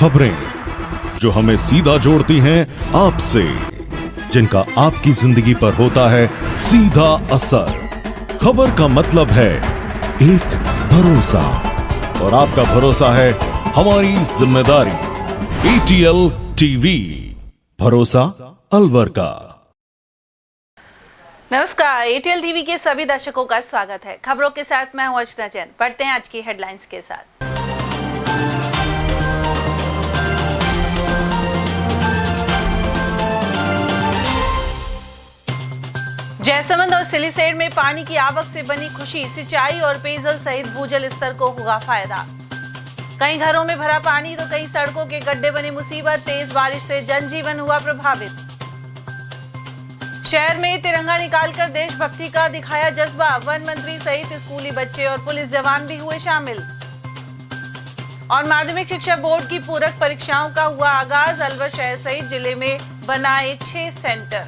खबरें जो हमें सीधा जोड़ती हैं आपसे, जिनका आपकी जिंदगी पर होता है सीधा असर। खबर का मतलब है एक भरोसा, और आपका भरोसा है हमारी जिम्मेदारी। ATL टीवी, भरोसा अलवर का। नमस्कार, ATL टीवी के सभी दर्शकों का स्वागत है। खबरों के साथ मैं हूं अर्चना जैन। पढ़ते हैं आज की हेडलाइंस के साथ। जयसमंद और सिलीसेड में पानी की आवक से बनी खुशी, सिंचाई और पेयजल सहित भूजल स्तर को होगा फायदा। कई घरों में भरा पानी तो कई सड़कों के गड्ढे बने मुसीबत, तेज बारिश से जनजीवन हुआ प्रभावित। शहर में तिरंगा निकालकर देशभक्ति का दिखाया जज्बा, वन मंत्री सहित स्कूली बच्चे और पुलिस जवान भी हुए शामिल। और माध्यमिक शिक्षा बोर्ड की पूरक परीक्षाओं का हुआ आगाज, अलवर शहर सहित जिले में बनाए 6 सेंटर।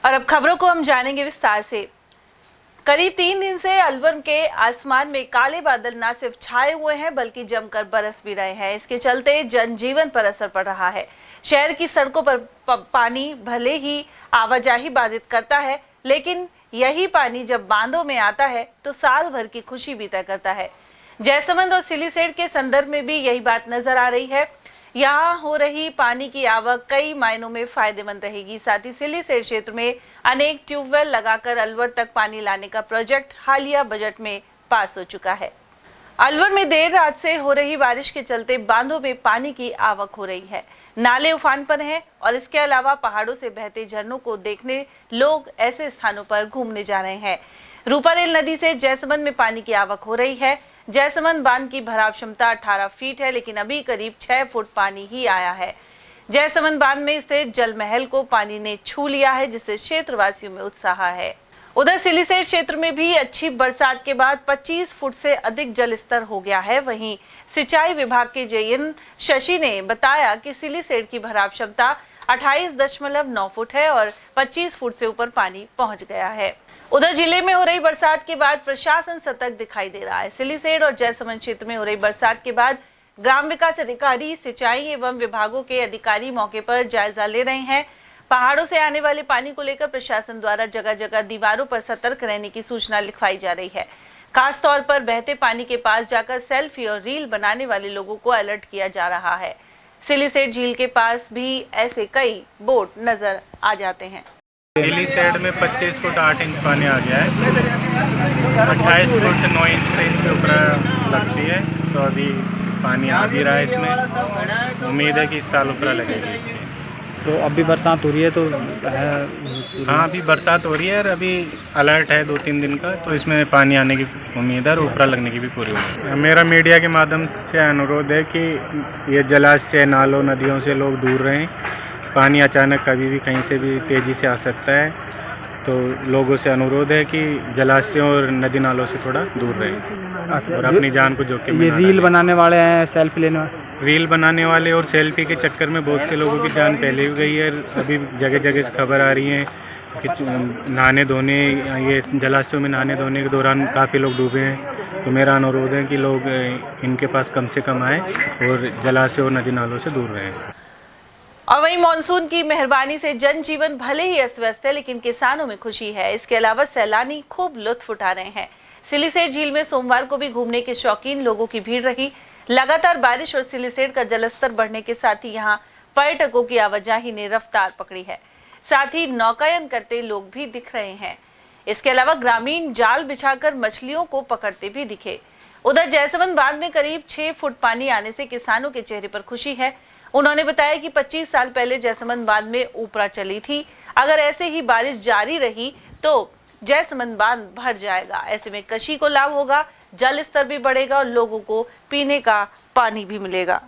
और अब खबरों को हम जानेंगे विस्तार से। करीब 3 दिन से अलवर के आसमान में काले बादल न सिर्फ छाए हुए हैं बल्कि जमकर बरस भी रहे हैं। इसके चलते जनजीवन पर असर पड़ रहा है। शहर की सड़कों पर पानी भले ही आवाजाही बाधित करता है, लेकिन यही पानी जब बांधों में आता है तो साल भर की खुशी भी तय करता है। जयसमंद और सिलीसेड के संदर्भ में भी यही बात नजर आ रही है। यहाँ हो रही पानी की आवक कई मायनों में फायदेमंद रहेगी। साथ ही सिलीसेड क्षेत्र में अनेक ट्यूबवेल लगाकर अलवर तक पानी लाने का प्रोजेक्ट हालिया बजट में पास हो चुका है। अलवर में देर रात से हो रही बारिश के चलते बांधों में पानी की आवक हो रही है। नाले उफान पर हैं और इसके अलावा पहाड़ों से बहते झरनों को देखने लोग ऐसे स्थानों पर घूमने जा रहे हैं। रूपारेल नदी से जयसमंद में पानी की आवक हो रही है। जयसमंद बांध की भराव क्षमता 18 फीट है, लेकिन अभी करीब 6 फुट पानी ही आया है। जयसमंद बांध में स्थित जल महल को पानी ने छू लिया है, जिससे क्षेत्रवासियों में उत्साह है। उधर सिलीसेड क्षेत्र में भी अच्छी बरसात के बाद 25 फुट से अधिक जल स्तर हो गया है। वहीं सिंचाई विभाग के JN शशि ने बताया कि सिलीसेड की भराव क्षमता 28.9 फुट है और 25 फुट से ऊपर पानी पहुंच गया है। उधर जिले में हो रही बरसात के बाद प्रशासन सतर्क दिखाई दे रहा है। सिलीसेड और जयसमंद क्षेत्र में हो रही बरसात के बाद ग्राम विकास अधिकारी, सिंचाई एवं विभागों के अधिकारी मौके पर जायजा ले रहे हैं। पहाड़ों से आने वाले पानी को लेकर प्रशासन द्वारा जगह जगह दीवारों पर सतर्क रहने की सूचना लिखवाई जा रही है। खास तौर पर बहते पानी के पास जाकर सेल्फी और रील बनाने वाले लोगों को अलर्ट किया जा रहा है। सिलीसेड झील के पास भी ऐसे कई बोट नजर आ जाते हैं। सिलीसेड में 25 फुट 8 इंच पानी आ गया है। 28 फुट 9 इंच से इसके ऊपर लगती है, तो अभी पानी आ भी रहा है इसमें। उम्मीद है कि इस साल ऊपर लगेगी इसमें। तो अभी बरसात हो रही है तो हाँ, अभी बरसात हो रही है और अभी अलर्ट है 2-3 दिन का, तो इसमें पानी आने की उम्मीद है और ऊपर लगने की भी पूरी उम्मीद है। मेरा मीडिया के माध्यम से अनुरोध है कि ये जलाशय, नालों, नदियों से लोग दूर रहें। पानी अचानक कभी भी कहीं से भी तेज़ी से आ सकता है, तो लोगों से अनुरोध है कि जलाशयों और नदी नालों से थोड़ा दूर रहें। अच्छा, और अपनी जान को जोखिम में ये रील बनाने वाले हैं, सेल्फी लेने वाले, रील बनाने वाले और सेल्फी के चक्कर में बहुत से लोगों की जान पहले भी गई है। अभी जगह जगह से खबर आ रही है कि नहाने धोने, ये जलाशयों में नहाने धोने के दौरान काफ़ी लोग डूबे हैं। तो मेरा अनुरोध है कि लोग इनके पास कम से कम आए और जलाशय और नदी नालों से दूर रहें। और वहीं मानसून की मेहरबानी से जनजीवन भले ही अस्त व्यस्त है, लेकिन किसानों में खुशी है। इसके अलावा सैलानी खूब लुत्फ उठा रहे हैं। सिलीसेड झील में सोमवार को भी घूमने के शौकीन लोगों की भीड़ रही। लगातार बारिश और सिलीसेड का जलस्तर बढ़ने के साथ ही यहाँ पर्यटकों की आवाजाही ने रफ्तार पकड़ी है। साथ ही नौकायन करते लोग भी दिख रहे हैं। इसके अलावा ग्रामीण जाल बिछाकर मछलियों को पकड़ते भी दिखे। उधर जयसमंद बांध में करीब 6 फुट पानी आने से किसानों के चेहरे पर खुशी है। उन्होंने बताया कि 25 साल पहले जयसमंद बांध में ऊपरा चली थी। अगर ऐसे ही बारिश जारी रही तो जयसमंद बांध भर जाएगा। ऐसे में कृषि को लाभ होगा, जल स्तर भी बढ़ेगा और लोगों को पीने का पानी भी मिलेगा।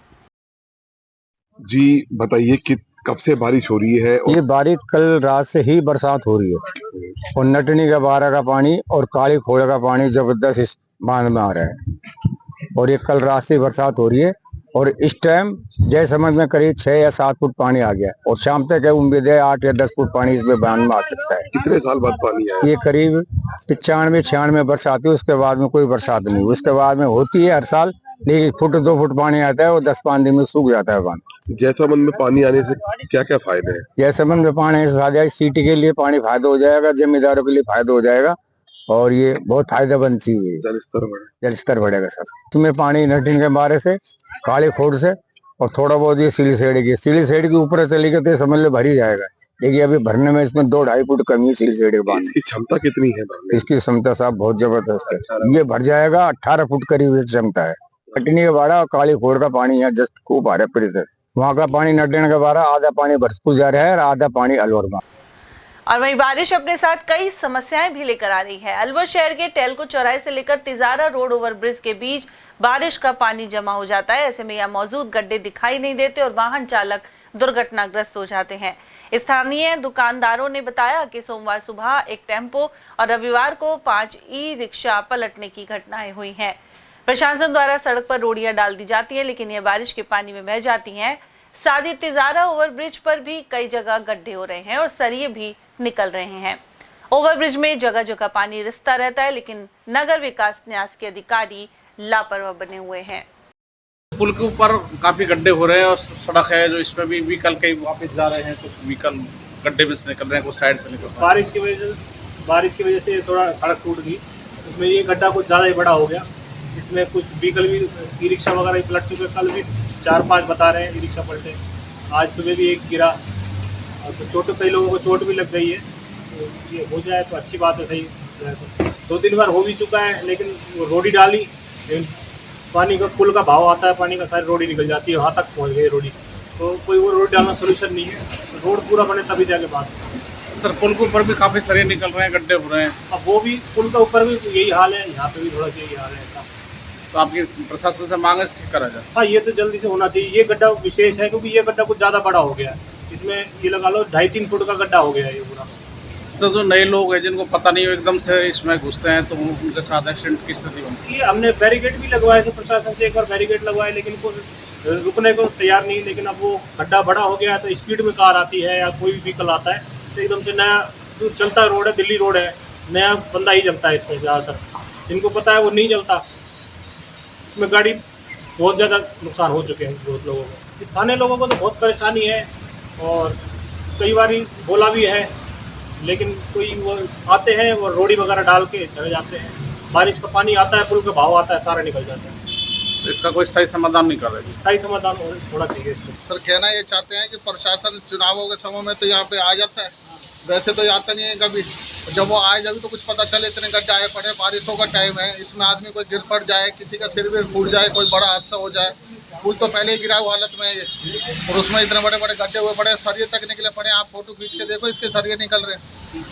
जी बताइए कि कब से बारिश हो रही है? ये बारिश कल रात से ही बरसात हो रही है और नटनी का 12 का पानी और काली खोड़ा का पानी जबरदस्त इस बांध में आ रहा है और ये कल रात से बरसात हो रही है और इस टाइम जयसमंद में करीब 6 या 7 फुट पानी आ गया और शाम तक है उम्मीद है 8 या 10 फुट पानी इसमें बांध में आ सकता है। कितने साल बाद पानी आया? ये करीब 95-96 बरसात हुई, उसके बाद में कोई बरसात नहीं, उसके बाद में होती है हर साल, लेकिन फुट 2 फुट पानी आता है और 10-5 दिन में सूख जाता है पानी। जैसलमेर में पानी आने से क्या क्या फायदे हैं? जैसलमेर में पानी से आ जाए, सिटी के लिए पानी फायदा हो जाएगा, जमींदारों के लिए फायदा हो जाएगा और ये बहुत फायदेमंद चीज है। जल स्तर बढ़ेगा सर। इसमें पानी नटिंग के बारे से, काली खोड़ से और थोड़ा बहुत ये सिली सेड के ऊपर चली गई तो समझ लो भर ही जाएगा। देखिए अभी भरने में इसमें 2-2.5 फुट कमी है सिली सेड के पानी। इसकी क्षमता कितनी है भरने? इसकी क्षमता साहब बहुत जबरदस्त है। ये भर जाएगा 18 फुट करीब क्षमता है। नटनी का बाड़ा और काली खोड़ का पानी यहाँ जस्ट खूब आ रहा है परिसर। वहाँ का पानी नटनी का बाड़ा आधा पानी भरतपुर जा रहा है और आधा पानी अलवर में। और वहीं बारिश अपने साथ कई समस्याएं भी लेकर आ रही है। अलवर शहर के टेलको चौराहे से लेकर तिजारा रोड ओवरब्रिज के बीच बारिश का पानी जमा हो जाता है। ऐसे में यहाँ मौजूद गड्ढे दिखाई नहीं देते और वाहन चालक दुर्घटनाग्रस्त हो जाते हैं। स्थानीय दुकानदारों ने बताया कि सोमवार सुबह एक टेम्पो और रविवार को 5 ई-रिक्शा पलटने की घटनाएं हुई हैं। प्रशासन द्वारा सड़क पर रोड़ियां डाल दी जाती है, लेकिन यह बारिश के पानी में बह जाती हैं। साथ ही तिजारा ओवरब्रिज पर भी कई जगह गड्ढे हो रहे हैं और सरिये भी निकल रहे हैं। ओवरब्रिज में जगह जगह पानी रिसता रहता है, लेकिन नगर विकास न्यास के अधिकारी लापरवाह बने हुए हैं। पुल के ऊपर काफी गड्ढे हो रहे हैं और सड़क है जो इसमें भी व्हीकल कई वापस जा रहे हैं, कुछ व्हीकल गड्ढे में से निकल रहे हैं, कुछ साइड से निकल रहे हैं। बारिश की वजह से थोड़ा सड़क टूट गई, उसमें ये गड्ढा कुछ ज़्यादा ही बड़ा हो गया। इसमें कुछ व्हीकल भी ई रिक्शा वगैरह पलट चुके। कल भी 4-5 बता रहे हैं ई रिक्शा पलटे। आज सुबह भी एक गिरा तो कई लोगों को चोट भी लग गई है। तो ये हो जाए तो अच्छी बात है। सही तो 2-3 बार हो भी चुका है, लेकिन वो रोडी डाली, पानी का पुल का भाव आता है, पानी का सारी रोडी निकल जाती है, वहाँ तक पहुँच गई रोडी। तो कोई वो रोड डालना सोल्यूशन नहीं है। रोड पूरा बने तभी जाके बात। सर पुल के ऊपर भी काफी सरिये निकल रहे हैं, गड्ढे हो रहे हैं। अब वो भी पुल के ऊपर भी यही हाल है, यहाँ पे भी थोड़ा सा यही हाल है ऐसा। तो आपकी प्रशासन से मांग है ठीक करा जाए। हाँ, ये तो जल्दी से होना चाहिए। ये गड्ढा विशेष है क्योंकि ये गड्ढा कुछ ज़्यादा बड़ा हो गया है। इसमें ये लगा लो 2.5-3 फुट का गड्ढा हो गया है ये पूरा। तो जो नए लोग हैं जिनको पता नहीं हो एकदम से इसमें घुसते हैं तो उनके साथ एक्सीडेंट की स्थिति बनती है। ये हमने बैरिकेड भी लगवाए थे, प्रशासन से एक बार बैरिकेड लगवाए, लेकिन को रुकने को तैयार नहीं। लेकिन अब वो गड्ढा बड़ा हो गया है तो स्पीड में कार आती है या कोई व्हीकल आता है तो एकदम से नया जो चलता रोड है, दिल्ली रोड है, नया बंदा ही चलता है इसमें ज़्यादातर। जिनको पता है वो नहीं चलता। इसमें गाड़ी बहुत ज़्यादा नुकसान हो चुके हैं बहुत लोगों को। स्थानीय लोगों को तो बहुत परेशानी है और कई बार बोला भी है, लेकिन कोई वो आते हैं वो रोडी वगैरह डाल के चले जाते हैं। बारिश का पानी आता है, पुल का भाव आता है, सारे निकल जाते हैं। तो इसका कोई स्थायी समाधान नहीं कर रहे। स्थायी समाधान होना चाहिए इसमें। सर कहना ये चाहते हैं कि प्रशासन चुनावों के समय में तो यहाँ पे आ जाता है, वैसे तो आता नहीं है कभी। जब वो आए जब तो कुछ पता चले, इतने गड्ढे आए पड़े, बारिशों का टाइम है, इसमें आदमी कोई गिर पड़ जाए, किसी का सिर भी फूट जाए, कोई बड़ा हादसा हो जाए। पुल तो पहले ही गिरा हुआ हालत में है ये, और उसमें इतने बड़े बड़े गड्ढे हुए पड़े, सरिये तक निकले पड़े। आप फोटो खींच के देखो, इसके सरिये निकल रहे हैं।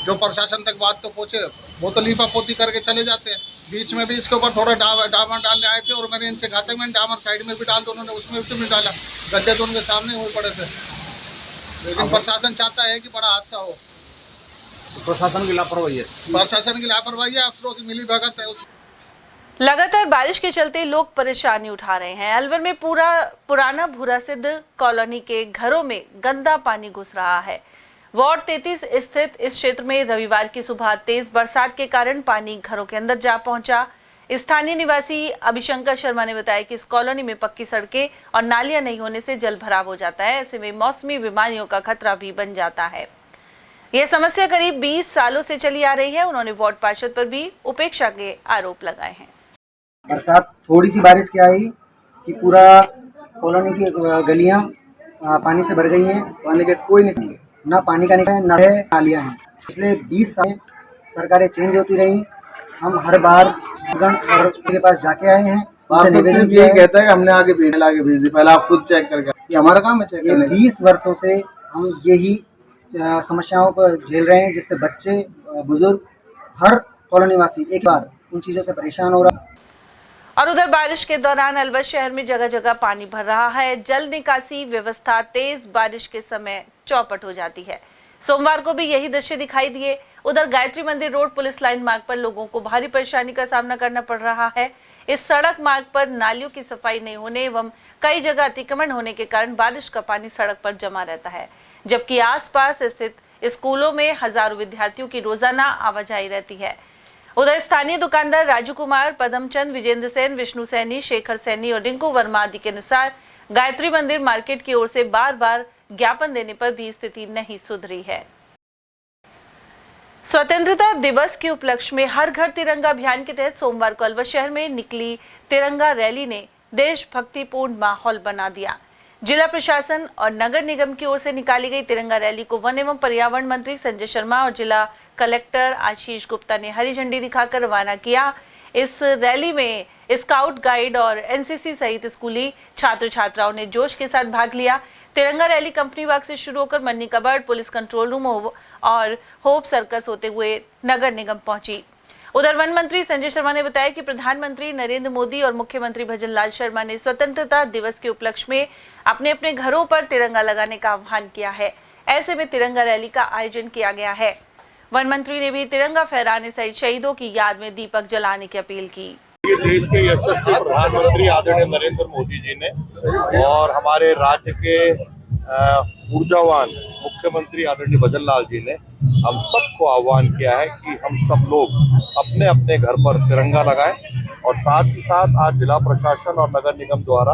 जो प्रशासन तक बात तो पहुँचे वो तो लीपा पोती करके चले जाते हैं। बीच में भी इसके ऊपर थोड़ा डामर डालने आए थे और मैंने इनसे कहा था मैंने डामर साइड में भी डाल दो, उन्होंने उसमें भी नहीं डाला। गड्ढे तो उनके सामने हुए पड़े थे, लेकिन प्रशासन चाहता है कि बड़ा हादसा हो। प्रशासन की लापरवाही है। प्रशासन की लापरवाही है, अफसरों की मिली भगत है। लगातार बारिश के चलते लोग परेशानी उठा रहे हैं। अलवर में पुराना भूरा सिद्ध कॉलोनी के घरों में गंदा पानी घुस रहा है। वार्ड 33 स्थित इस क्षेत्र में रविवार की सुबह तेज बरसात के कारण पानी घरों के अंदर जा पहुंचा। स्थानीय निवासी अभिशंकर शर्मा ने बताया कि इस कॉलोनी में पक्की सड़कें और नालियां नहीं होने से जल भराव हो जाता है। ऐसे में मौसमी बीमारियों का खतरा भी बन जाता है। यह समस्या करीब 20 सालों से चली आ रही है। उन्होंने वार्ड पार्षद पर भी उपेक्षा के आरोप लगाए हैं। बरसात थोड़ी सी बारिश क्या आई कि पूरा कॉलोनी की गलियां पानी से भर गई हैं। पानी के कोई नहीं, ना पानी का निकाय ना है, नालियां हैं। पिछले 20 साल सरकारें चेंज होती रही। हम हर बार के पास जाके आए हैं। यही कहता है कि हमने आगे भेज दी, पहले आप खुद चेक करके, ये हमारा काम है चेक करने। 20 वर्षों से हम यही समस्याओं को झेल रहे हैं, जिससे बच्चे बुजुर्ग हर कॉलोनी वासी एक बार उन चीज़ों से परेशान हो रहा है। और उधर बारिश के दौरान अलवर शहर में जगह जगह पानी भर रहा है। जल निकासी व्यवस्था तेज बारिश के समय चौपट हो जाती है। सोमवार को भी यही दृश्य दिखाई दिए। उधर गायत्री मंदिर रोड पुलिस लाइन मार्ग पर लोगों को भारी परेशानी का सामना करना पड़ रहा है। इस सड़क मार्ग पर नालियों की सफाई नहीं होने एवं कई जगह अतिक्रमण होने के कारण बारिश का पानी सड़क पर जमा रहता है, जबकि आसपास स्थित स्कूलों में हजारों विद्यार्थियों की रोजाना आवाजाही रहती है। उधर स्थानीय दुकानदार राजू कुमार, पदमचंद, विजेंद्र सेन, विष्णु सैनी, शेखर सैनी और रिंकू वर्मा आदि के अनुसार गायत्री मंदिर मार्केट की ओर से बार बार ज्ञापन देने पर भी स्थिति नहीं सुधरी है। स्वतंत्रता दिवस के उपलक्ष्य में हर घर तिरंगा अभियान के तहत सोमवार को अलवर शहर में निकली तिरंगा रैली ने देशभक्तिपूर्ण माहौल बना दिया। जिला प्रशासन और नगर निगम की ओर से निकाली गई तिरंगा रैली को वन एवं पर्यावरण मंत्री संजय शर्मा और जिला कलेक्टर आशीष गुप्ता ने हरी झंडी दिखाकर रवाना किया। इस रैली में स्काउट गाइड और एनसीसी सहित स्कूली छात्र छात्राओं ने जोश के साथ भाग लिया। तिरंगा रैली कंपनी बाग से शुरू होकर मन्नी कबर्ड, पुलिस कंट्रोल रूम और होप सर्कस होते हुए नगर निगम पहुंची। उधर वन मंत्री संजय शर्मा ने बताया कि प्रधानमंत्री नरेंद्र मोदी और मुख्यमंत्री भजनलाल शर्मा ने स्वतंत्रता दिवस के उपलक्ष्य में अपने अपने घरों पर तिरंगा लगाने का आह्वान किया है। ऐसे में तिरंगा रैली का आयोजन किया गया है। वन मंत्री ने भी तिरंगा फहराने सहित शहीदों की याद में दीपक जलाने की अपील की। देश के यशस्वी प्रधानमंत्री आदरणीय नरेंद्र मोदी जी ने और हमारे राज्य के ऊर्जावान मुख्यमंत्री आदरणीय भजनलाल जी ने हम सबको आह्वान किया है कि हम सब लोग अपने अपने घर पर तिरंगा लगाएं और साथ ही साथ आज जिला प्रशासन और नगर निगम द्वारा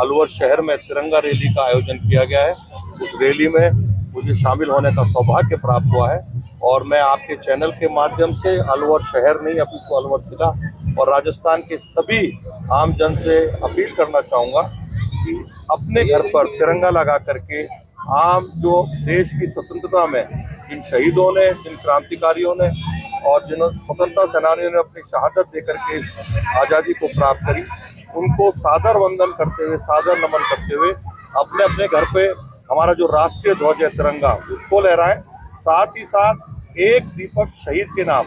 अलवर शहर में तिरंगा रैली का आयोजन किया गया है। उस रैली में मुझे शामिल होने का सौभाग्य प्राप्त हुआ है और मैं आपके चैनल के माध्यम से अलवर शहर नहीं अपितु अलवर जिला और राजस्थान के सभी आम जन से अपील करना चाहूँगा कि अपने घर पर तिरंगा लगा करके आम जो देश की स्वतंत्रता में जिन शहीदों ने, जिन क्रांतिकारियों ने और जिन स्वतंत्रता सेनानियों ने अपनी शहादत देकर के इस आज़ादी को प्राप्त करी, उनको सादर वंदन करते हुए, सादर नमन करते हुए अपने अपने घर पे हमारा जो राष्ट्रीय ध्वज है तिरंगा उसको लहराएं। साथ ही साथ एक दीपक शहीद के नाम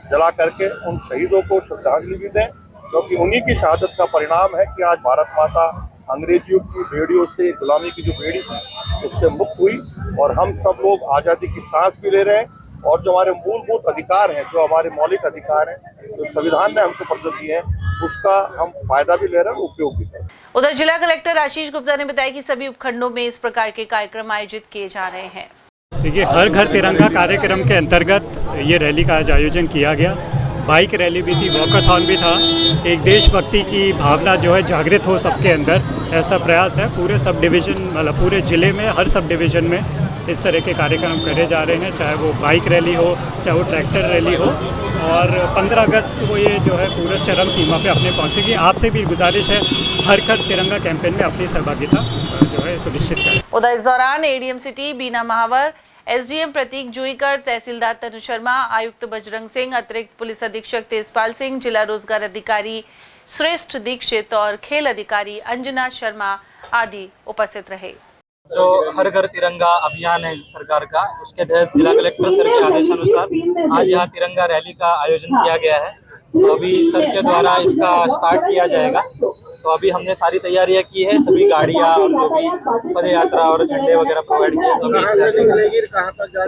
जला करके उन शहीदों को श्रद्धांजलि भी दें, क्योंकि उन्हीं की शहादत का परिणाम है कि आज भारत माता अंग्रेजियों की बेड़ियों से, गुलामी की जो बेड़ी थी उससे मुक्त हुई और हम सब लोग आज़ादी की सांस भी ले रहे हैं और जो हमारे मूलभूत अधिकार हैं, जो हमारे मौलिक अधिकार हैं, जो संविधान ने हमको प्रदत्त दिए हैं, उसका हम फायदा भी ले रहे हैं, उपयोग भी कर रहे हैं। उधर जिला कलेक्टर आशीष गुप्ता ने बताया कि सभी उपखंडों में इस प्रकार के कार्यक्रम आयोजित किए जा रहे हैं। देखिए, हर घर तिरंगा कार्यक्रम के अंतर्गत ये रैली का आज आयोजन किया गया। बाइक रैली भी थी, वॉकाथॉन भी था। एक देशभक्ति की भावना जो है जागृत हो सबके अंदर, ऐसा प्रयास है। पूरे सब डिवीज़न मतलब पूरे ज़िले में हर सब डिवीज़न में इस तरह के कार्यक्रम करे जा रहे हैं, चाहे वो बाइक रैली हो, चाहे वो ट्रैक्टर रैली हो। और 15 अगस्त को ये जो है पूरा चरम सीमा पे अपने पहुंचेगी। आपसे भी गुजारिश है हर घर तिरंगा कैंपेन में अपनी सहभागिता जो है सुनिश्चित करें। उधर इस दौरान एडीएम सिटी बीना महावर, एसडीएम प्रतीक जुईकर, तहसीलदार तनु शर्मा, आयुक्त बजरंग सिंह, अतिरिक्त पुलिस अधीक्षक तेजपाल सिंह, जिला रोजगार अधिकारी श्रेष्ठ दीक्षित और खेल अधिकारी अंजना शर्मा आदि उपस्थित रहे। जो हर घर तिरंगा अभियान है सरकार का, उसके तहत जिला कलेक्टर सर के आदेशानुसार आज यहाँ तिरंगा रैली का आयोजन किया गया है। तो अभी सर के द्वारा इसका स्टार्ट किया जाएगा। तो अभी हमने सारी तैयारियां की है, सभी गाड़ियां और जो भी पद यात्रा और झंडे वगैरह प्रोवाइड किए। तो अभी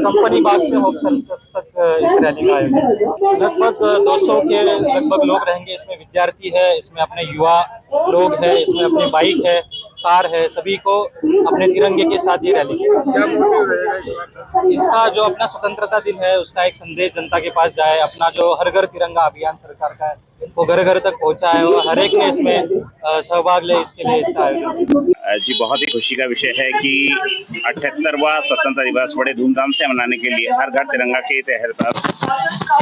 कंपनी बाग से होप सर्कस तक इस रैली का आयोजन लगभग 200 के लगभग लोग रहेंगे। इसमें विद्यार्थी है, इसमें अपने युवा लोग हैं, इसमें अपनी बाइक है, कार है, सभी को अपने तिरंगे के साथ ये रैली इसका जो अपना स्वतंत्रता दिन है उसका एक संदेश जनता के पास जाए। अपना जो हर घर तिरंगा अभियान सरकार का है वो घर घर तक पहुंचा है और हर एक ने इसमें सहभाग ले, इसके लिए इसका आयोजन। जी, बहुत ही खुशी का विषय है कि 78वां स्वतंत्रता दिवस बड़े धूमधाम से मनाने के लिए हर घर तिरंगा के तहत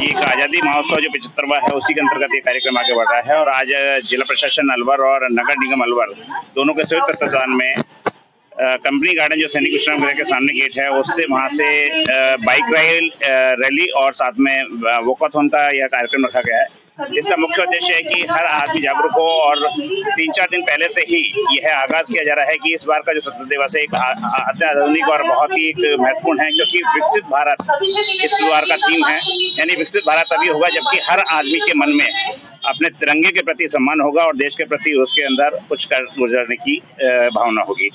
एक आज़ादी महोत्सव जो 75वां है उसी के अंतर्गत ये कार्यक्रम आगे बढ़ रहा है। और आज जिला प्रशासन अलवर और नगर निगम अलवर दोनों के संयुक्त तत्वाधान में कंपनी गार्डन जो सैनिक विश्राम गृह के सामने गेट है उससे वहाँ से बाइक रैली और साथ में वॉकाथॉन का यह कार्यक्रम रखा गया है। इसका मुख्य उद्देश्य है कि हर आदमी जागरूक हो और 3-4 दिन पहले से ही यह आगाज किया जा रहा है कि इस बार का जो स्वतंत्रता दिवस है एक अत्याधुनिक और बहुत ही महत्वपूर्ण है, क्योंकि विकसित भारत इस बार का थीम है। यानी विकसित भारत तभी होगा जबकि हर आदमी के मन में अपने तिरंगे के प्रति सम्मान होगा और देश के प्रति उसके अंदर कुछ कर गुजरने की भावना होगी।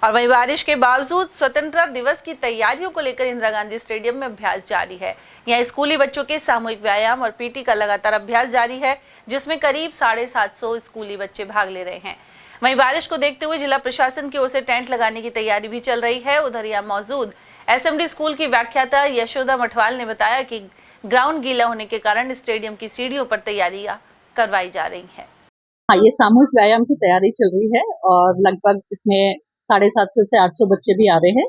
और वहीं बारिश के बावजूद स्वतंत्रता दिवस की तैयारियों को लेकर इंदिरा गांधी स्टेडियम में अभ्यास जारी है। यहाँ स्कूली बच्चों के सामूहिक व्यायाम और पीटी का लगातार अभ्यास जारी है, जिसमें करीब 750 स्कूली बच्चे भाग ले रहे हैं। वहीं बारिश को देखते हुए जिला प्रशासन की ओर से टेंट लगाने की तैयारी भी चल रही है। उधर यहाँ मौजूद एसएमडी स्कूल की व्याख्याता यशोदा मठवाल ने बताया कि ग्राउंड गीला होने के कारण स्टेडियम की सीढ़ियों पर तैयारियां करवाई जा रही हैं। हाँ, ये सामूहिक व्यायाम की तैयारी चल रही है और लगभग इसमें 750 से 800 बच्चे भी आ रहे हैं।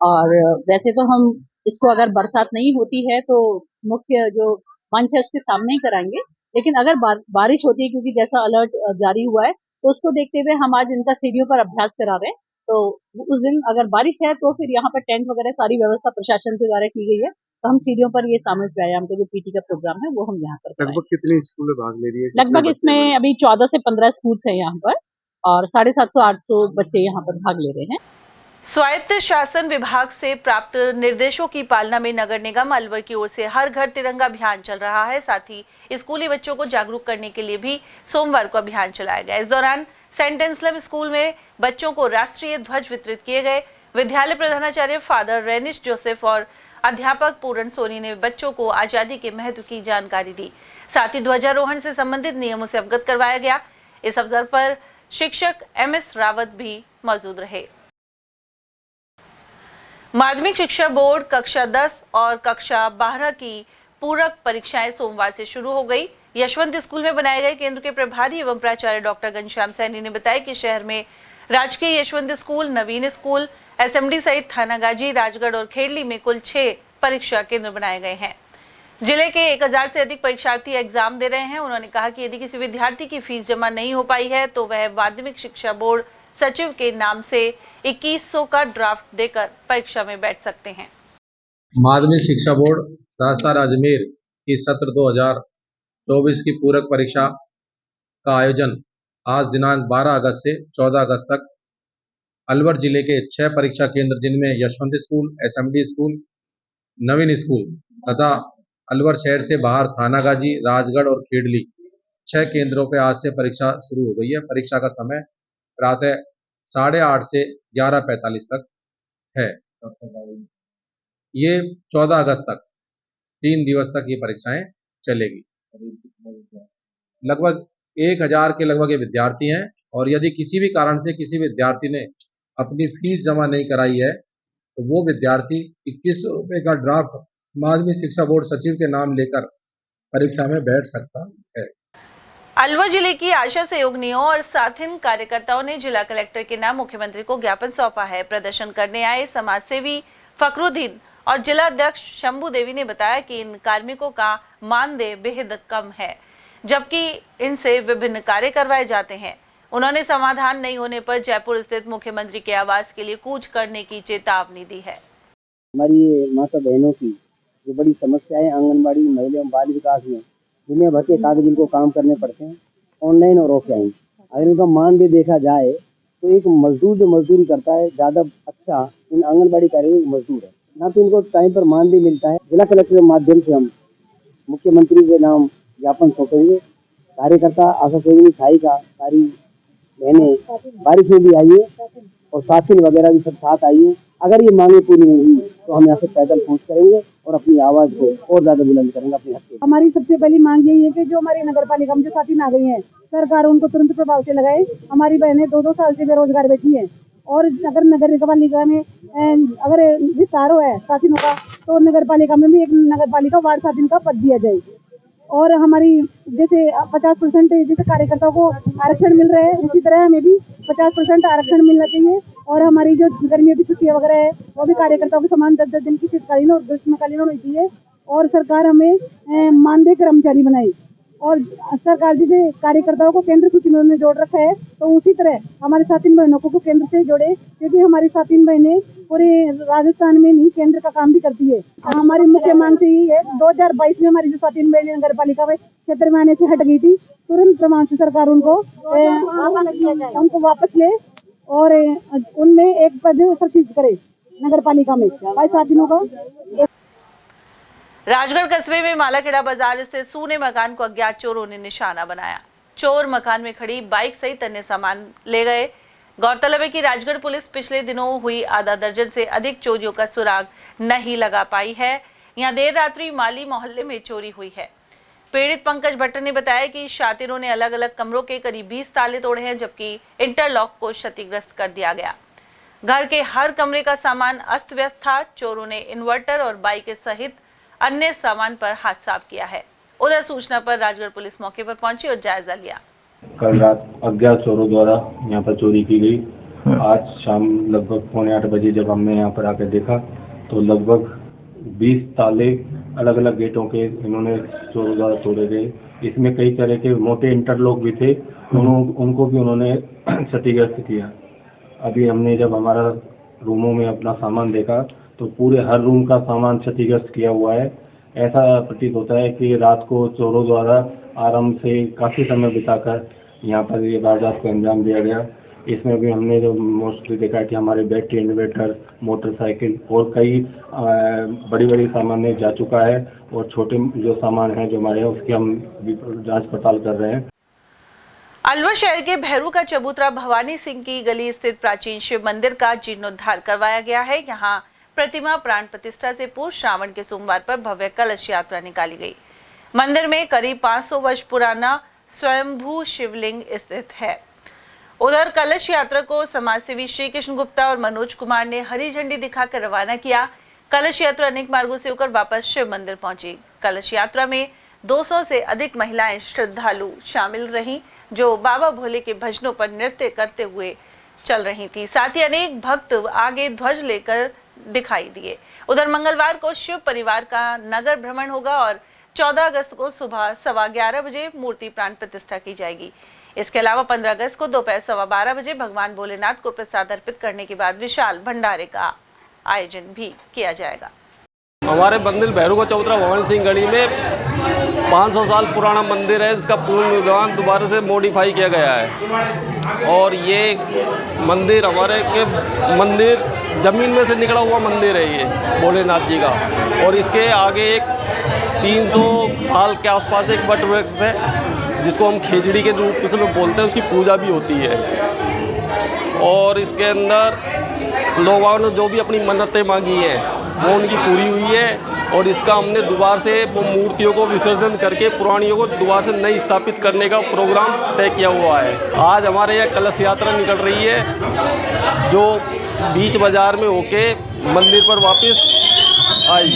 और वैसे तो हम इसको अगर बरसात नहीं होती है तो मुख्य जो मंच है उसके सामने ही कराएंगे, लेकिन अगर बारिश होती है, क्योंकि जैसा अलर्ट जारी हुआ है, तो उसको देखते हुए हम आज इनका सीढ़ियों पर अभ्यास करा रहे हैं। तो उस दिन अगर बारिश है तो फिर यहाँ पर टेंट वगैरह सारी व्यवस्था प्रशासन के द्वारा की गई है, तो हम सीढ़ियों पर ये सामूहिक व्यायाम का जो पीटी का प्रोग्राम है वो हम यहाँ पर लगभग कितनी स्कूलें भाग ले रही है? लगभग इसमें अभी 14 से 15 स्कूल हैं यहाँ पर और 750-800 बच्चे यहाँ पर भाग ले रहे हैं। स्वायत्त शासन विभाग से प्राप्त निर्देशों की पालना में नगर निगम अलवर की ओर से हर घर तिरंगा अभियान चल रहा है। साथ ही स्कूली बच्चों को जागरूक करने के लिए भी सोमवार को अभियान चलाया गया। इस दौरान सेंट एंसलम स्कूल में बच्चों को राष्ट्रीय ध्वज वितरित किए गए। विद्यालय प्रधानाचार्य फादर रेनिश जोसेफ और अध्यापक पूरन सोनी ने बच्चों को आजादी के महत्व की जानकारी दी। साथ ही ध्वजारोहण से संबंधित नियमों से अवगत करवाया गया। इस अवसर पर शिक्षक MS रावत भी मौजूद रहे। माध्यमिक शिक्षा बोर्ड कक्षा 10 और कक्षा 12 की पूरक परीक्षाएं सोमवार से शुरू हो गई। यशवंत स्कूल में बनाए गए केंद्र के प्रभारी एवं प्राचार्य डॉक्टर घनश्याम सैनी ने बताया कि शहर में राजकीय यशवंत स्कूल, नवीन स्कूल, SMD सहित थानागाजी, राजगढ़ और खेड़ली में कुल 6 परीक्षा केंद्र बनाए गए हैं। जिले के 1000 से अधिक परीक्षार्थी एग्जाम दे रहे हैं। उन्होंने कहा कि यदि किसी विद्यार्थी की फीस जमा नहीं हो पाई है तो वह माध्यमिक शिक्षा बोर्ड सचिव के नाम से 2100 का ड्राफ्ट देकर परीक्षा में बैठ सकते हैं। माध्यमिक शिक्षा बोर्ड राजस्थान अजमेर की सत्र 2024 की पूरक परीक्षा का आयोजन आज दिनांक 12 अगस्त से 14 अगस्त तक अलवर जिले के 6 परीक्षा केंद्र जिनमें यशवंत स्कूल, SMD स्कूल, नवीन स्कूल तथा अलवर शहर से बाहर थानागाजी, राजगढ़ और खेड़ली 6 केंद्रों पे आज से परीक्षा शुरू हो गई है। परीक्षा का समय प्रातः 8:30 से 11:45 तक है। ये 14 अगस्त तक 3 दिवस तक ये परीक्षाएं चलेगी। लगभग 1000 के लगभग ये विद्यार्थी हैं और यदि किसी भी कारण से किसी विद्यार्थी ने अपनी फीस जमा नहीं कराई है तो वो विद्यार्थी 2100 रुपये का ड्राफ्ट माध्यमिक शिक्षा बोर्ड सचिव के नाम लेकर परीक्षा में बैठ सकता है। अलवर जिले की आशा सहयोगिनियों और साथिन कार्यकर्ताओं ने जिला कलेक्टर के नाम मुख्यमंत्री को ज्ञापन सौंपा है। प्रदर्शन करने आए समाजसेवी फखरुद्दीन और जिला अध्यक्ष शंभू देवी ने बताया कि इन कार्मिकों का मानदेय बेहद कम है, जबकि इनसे विभिन्न कार्य करवाए जाते हैं। उन्होंने समाधान नहीं होने पर जयपुर स्थित मुख्यमंत्री के आवास के लिए कूच करने की चेतावनी दी है। हमारी माता बहनों की जो बड़ी समस्याएं आंगनबाड़ी, महिला एवं बाल विकास में दुनिया भर के कागज इनको काम करने पड़ते हैं, ऑनलाइन और ऑफलाइन। अगर इनका मानदेय देखा जाए तो एक मजदूर जो मजदूरी करता है ज़्यादा अच्छा इन आंगनबाड़ी कार्यकर्ता मजदूर है, ना तो इनको टाइम पर मानदेय मिलता है। जिला कलेक्टर के माध्यम से हम मुख्यमंत्री के नाम ज्ञापन सौंपेंगे। कार्यकर्ता आशा सहयोगिनी सहायिका सारी बहनें बारिश में भी आइए और साथी वगैरह भी सब साथ आइए। अगर ये मांगे पूरी नहीं हुई तो हम यहाँ से पैदल कूच करेंगे और अपनी आवाज को और ज्यादा बुलंद करेंगे अपने हक के। हमारी सबसे पहली मांग यही है कि जो हमारी नगर पालिका में जो साथी आ गई है, सरकार उनको तुरंत प्रभाव से लगाए। हमारी बहनें 2-2 साल से बेरोजगार बैठी है और अगर नगर पालिका में अगर विस्तार हो है साथिनों का तो नगर पालिका में भी एक नगर पालिका वार्ड साथिन का पद दिया जाए। और हमारी जैसे 50% जैसे कार्यकर्ताओं को आरक्षण मिल रहा है उसी तरह हमें भी 50% आरक्षण मिलना चाहिए। और हमारी जो गर्मियों की छुट्टियां वगैरह है वो भी कार्यकर्ताओं के समान 10-10 दिन की शीतकालीन और ग्रीष्मकालीन होनी चाहिए। और सरकार हमें मानदेय कर्मचारी बनाई और सरकार जैसे कार्यकर्ताओं को केंद्र सूची में जोड़ रखा है तो उसी तरह हमारे साथी बहनों को केंद्र से जोड़े, क्योंकि हमारी साथी बहनें पूरे राजस्थान में नहीं केंद्र का काम भी करती है। हमारी मुख्य मांग से यही है 2022 में हमारी जो साथी बहनें नगर पालिका में क्षेत्र में आने से हट गई थी, तुरंत प्रमाण से सरकार उनको वापस ले और उनमें एक पद सृजित करे नगर पालिका में भाई साथियों का। राजगढ़ कस्बे में मालाखेड़ा बाजार स्थित सूने मकान को अज्ञात चोरों ने निशाना बनाया। चोर मकान में खड़ी बाइक सहित अन्य सामान ले गए। गौरतलब है कि राजगढ़ पुलिस पिछले दिनों हुई आधा दर्जन से अधिक चोरियों का सुराग नहीं लगा पाई है। यहां देर रात्रि माली मोहल्ले में चोरी हुई है। पीड़ित पंकज भट्ट ने बताया कि शातिरों ने अलग अलग कमरों के करीब 20 ताले तोड़े हैं, जबकि इंटरलॉक को क्षतिग्रस्त कर दिया गया। घर के हर कमरे का सामान अस्त व्यस्त था। चोरों ने इन्वर्टर और बाइक सहित अन्य सामान पर हाथ साफ किया है। उधर सूचना पर राजगढ़ पुलिस मौके पर पहुंची और जायजा लिया। कल रात अज्ञात चोरों द्वारा यहाँ पर चोरी की गई। आज शाम लगभग 7:45 बजे जब हमने यहाँ पर आकर देखा तो लगभग 20 ताले अलग अलग गेटों के इन्होंने चोरों द्वारा तोड़े गए। इसमें कई तरह के मोटे इंटरलॉक भी थे, उनको भी उन्होंने क्षतिग्रस्त किया। अभी हमने जब हमारा रूमों में अपना सामान देखा तो पूरे हर रूम का सामान क्षतिग्रस्त किया हुआ है। ऐसा प्रतीत होता है कि रात को चोरों द्वारा आराम से काफी समय बिताकर यहाँ पर ये वारदात को अंजाम दिया गया। इसमें भी हमने जो मोस्टली देखा कि हमारे बैटरी, इन्वर्टर, मोटरसाइकिल और कई बड़ी बड़ी सामान जा चुका है और छोटे जो सामान है जो हमारे उसकी हम जांच पड़ताल कर रहे हैं। अलवर शहर के भैरू का चबूतरा भवानी सिंह की गली स्थित प्राचीन शिव मंदिर का जीर्णोद्धार करवाया गया है। यहाँ प्रतिमा प्राण प्रतिष्ठा से पूर्व श्रावण के सोमवार पर भव्य कलश यात्रा निकाली गई। मंदिर में करीब 500 वर्ष पुराना स्वयंभू शिवलिंग स्थित है। उधर कलश यात्रा को समाजसेवी श्री कृष्ण गुप्ता और मनोज कुमार ने हरी झंडी दिखाकर रवाना किया। कलश यात्रा अनेक मार्गों से होकर वापस शिव मंदिर पहुंची। कलश यात्रा में 200 से अधिक महिलाएं श्रद्धालु शामिल रहीं, जो बाबा भोले के भजनों पर नृत्य करते हुए चल रही थी। साथ ही अनेक भक्त आगे ध्वज लेकर दिखाई दिए। उधर मंगलवार को शिव परिवार का नगर भ्रमण होगा और 14 अगस्त को सुबह 11:15 बजे मूर्ति प्राण प्रतिष्ठा की जाएगी। इसके अलावा 15 अगस्त को दोपहर 12:15 बजे भगवान भोलेनाथ को प्रसाद अर्पित करने के बाद विशाल भंडारे का आयोजन भी किया जाएगा। हमारे मंदिर भैरू का चबूतरा भवानी सिंह गढ़ी में 500 साल पुराना मंदिर है, जिसका पुनर्निर्माण दोबारा से मॉडिफाई किया गया है। और ये मंदिर हमारे के मंदिर जमीन में से निकला हुआ मंदिर है ये भोलेनाथ जी का। और इसके आगे एक 300 साल के आसपास एक वट वृक्ष है, जिसको हम खेजड़ी के रूप में बोलते हैं, उसकी पूजा भी होती है। और इसके अंदर लोगों ने जो भी अपनी मन्नतें मांगी हैं वो उनकी पूरी हुई है। और इसका हमने दोबारा से वो मूर्तियों को विसर्जन करके पुरानियों को दोबारा से नई स्थापित करने का प्रोग्राम तय किया हुआ है। आज हमारे यहाँ कलश यात्रा निकल रही है, जो बीच बाजार में होके मंदिर पर वापस आई।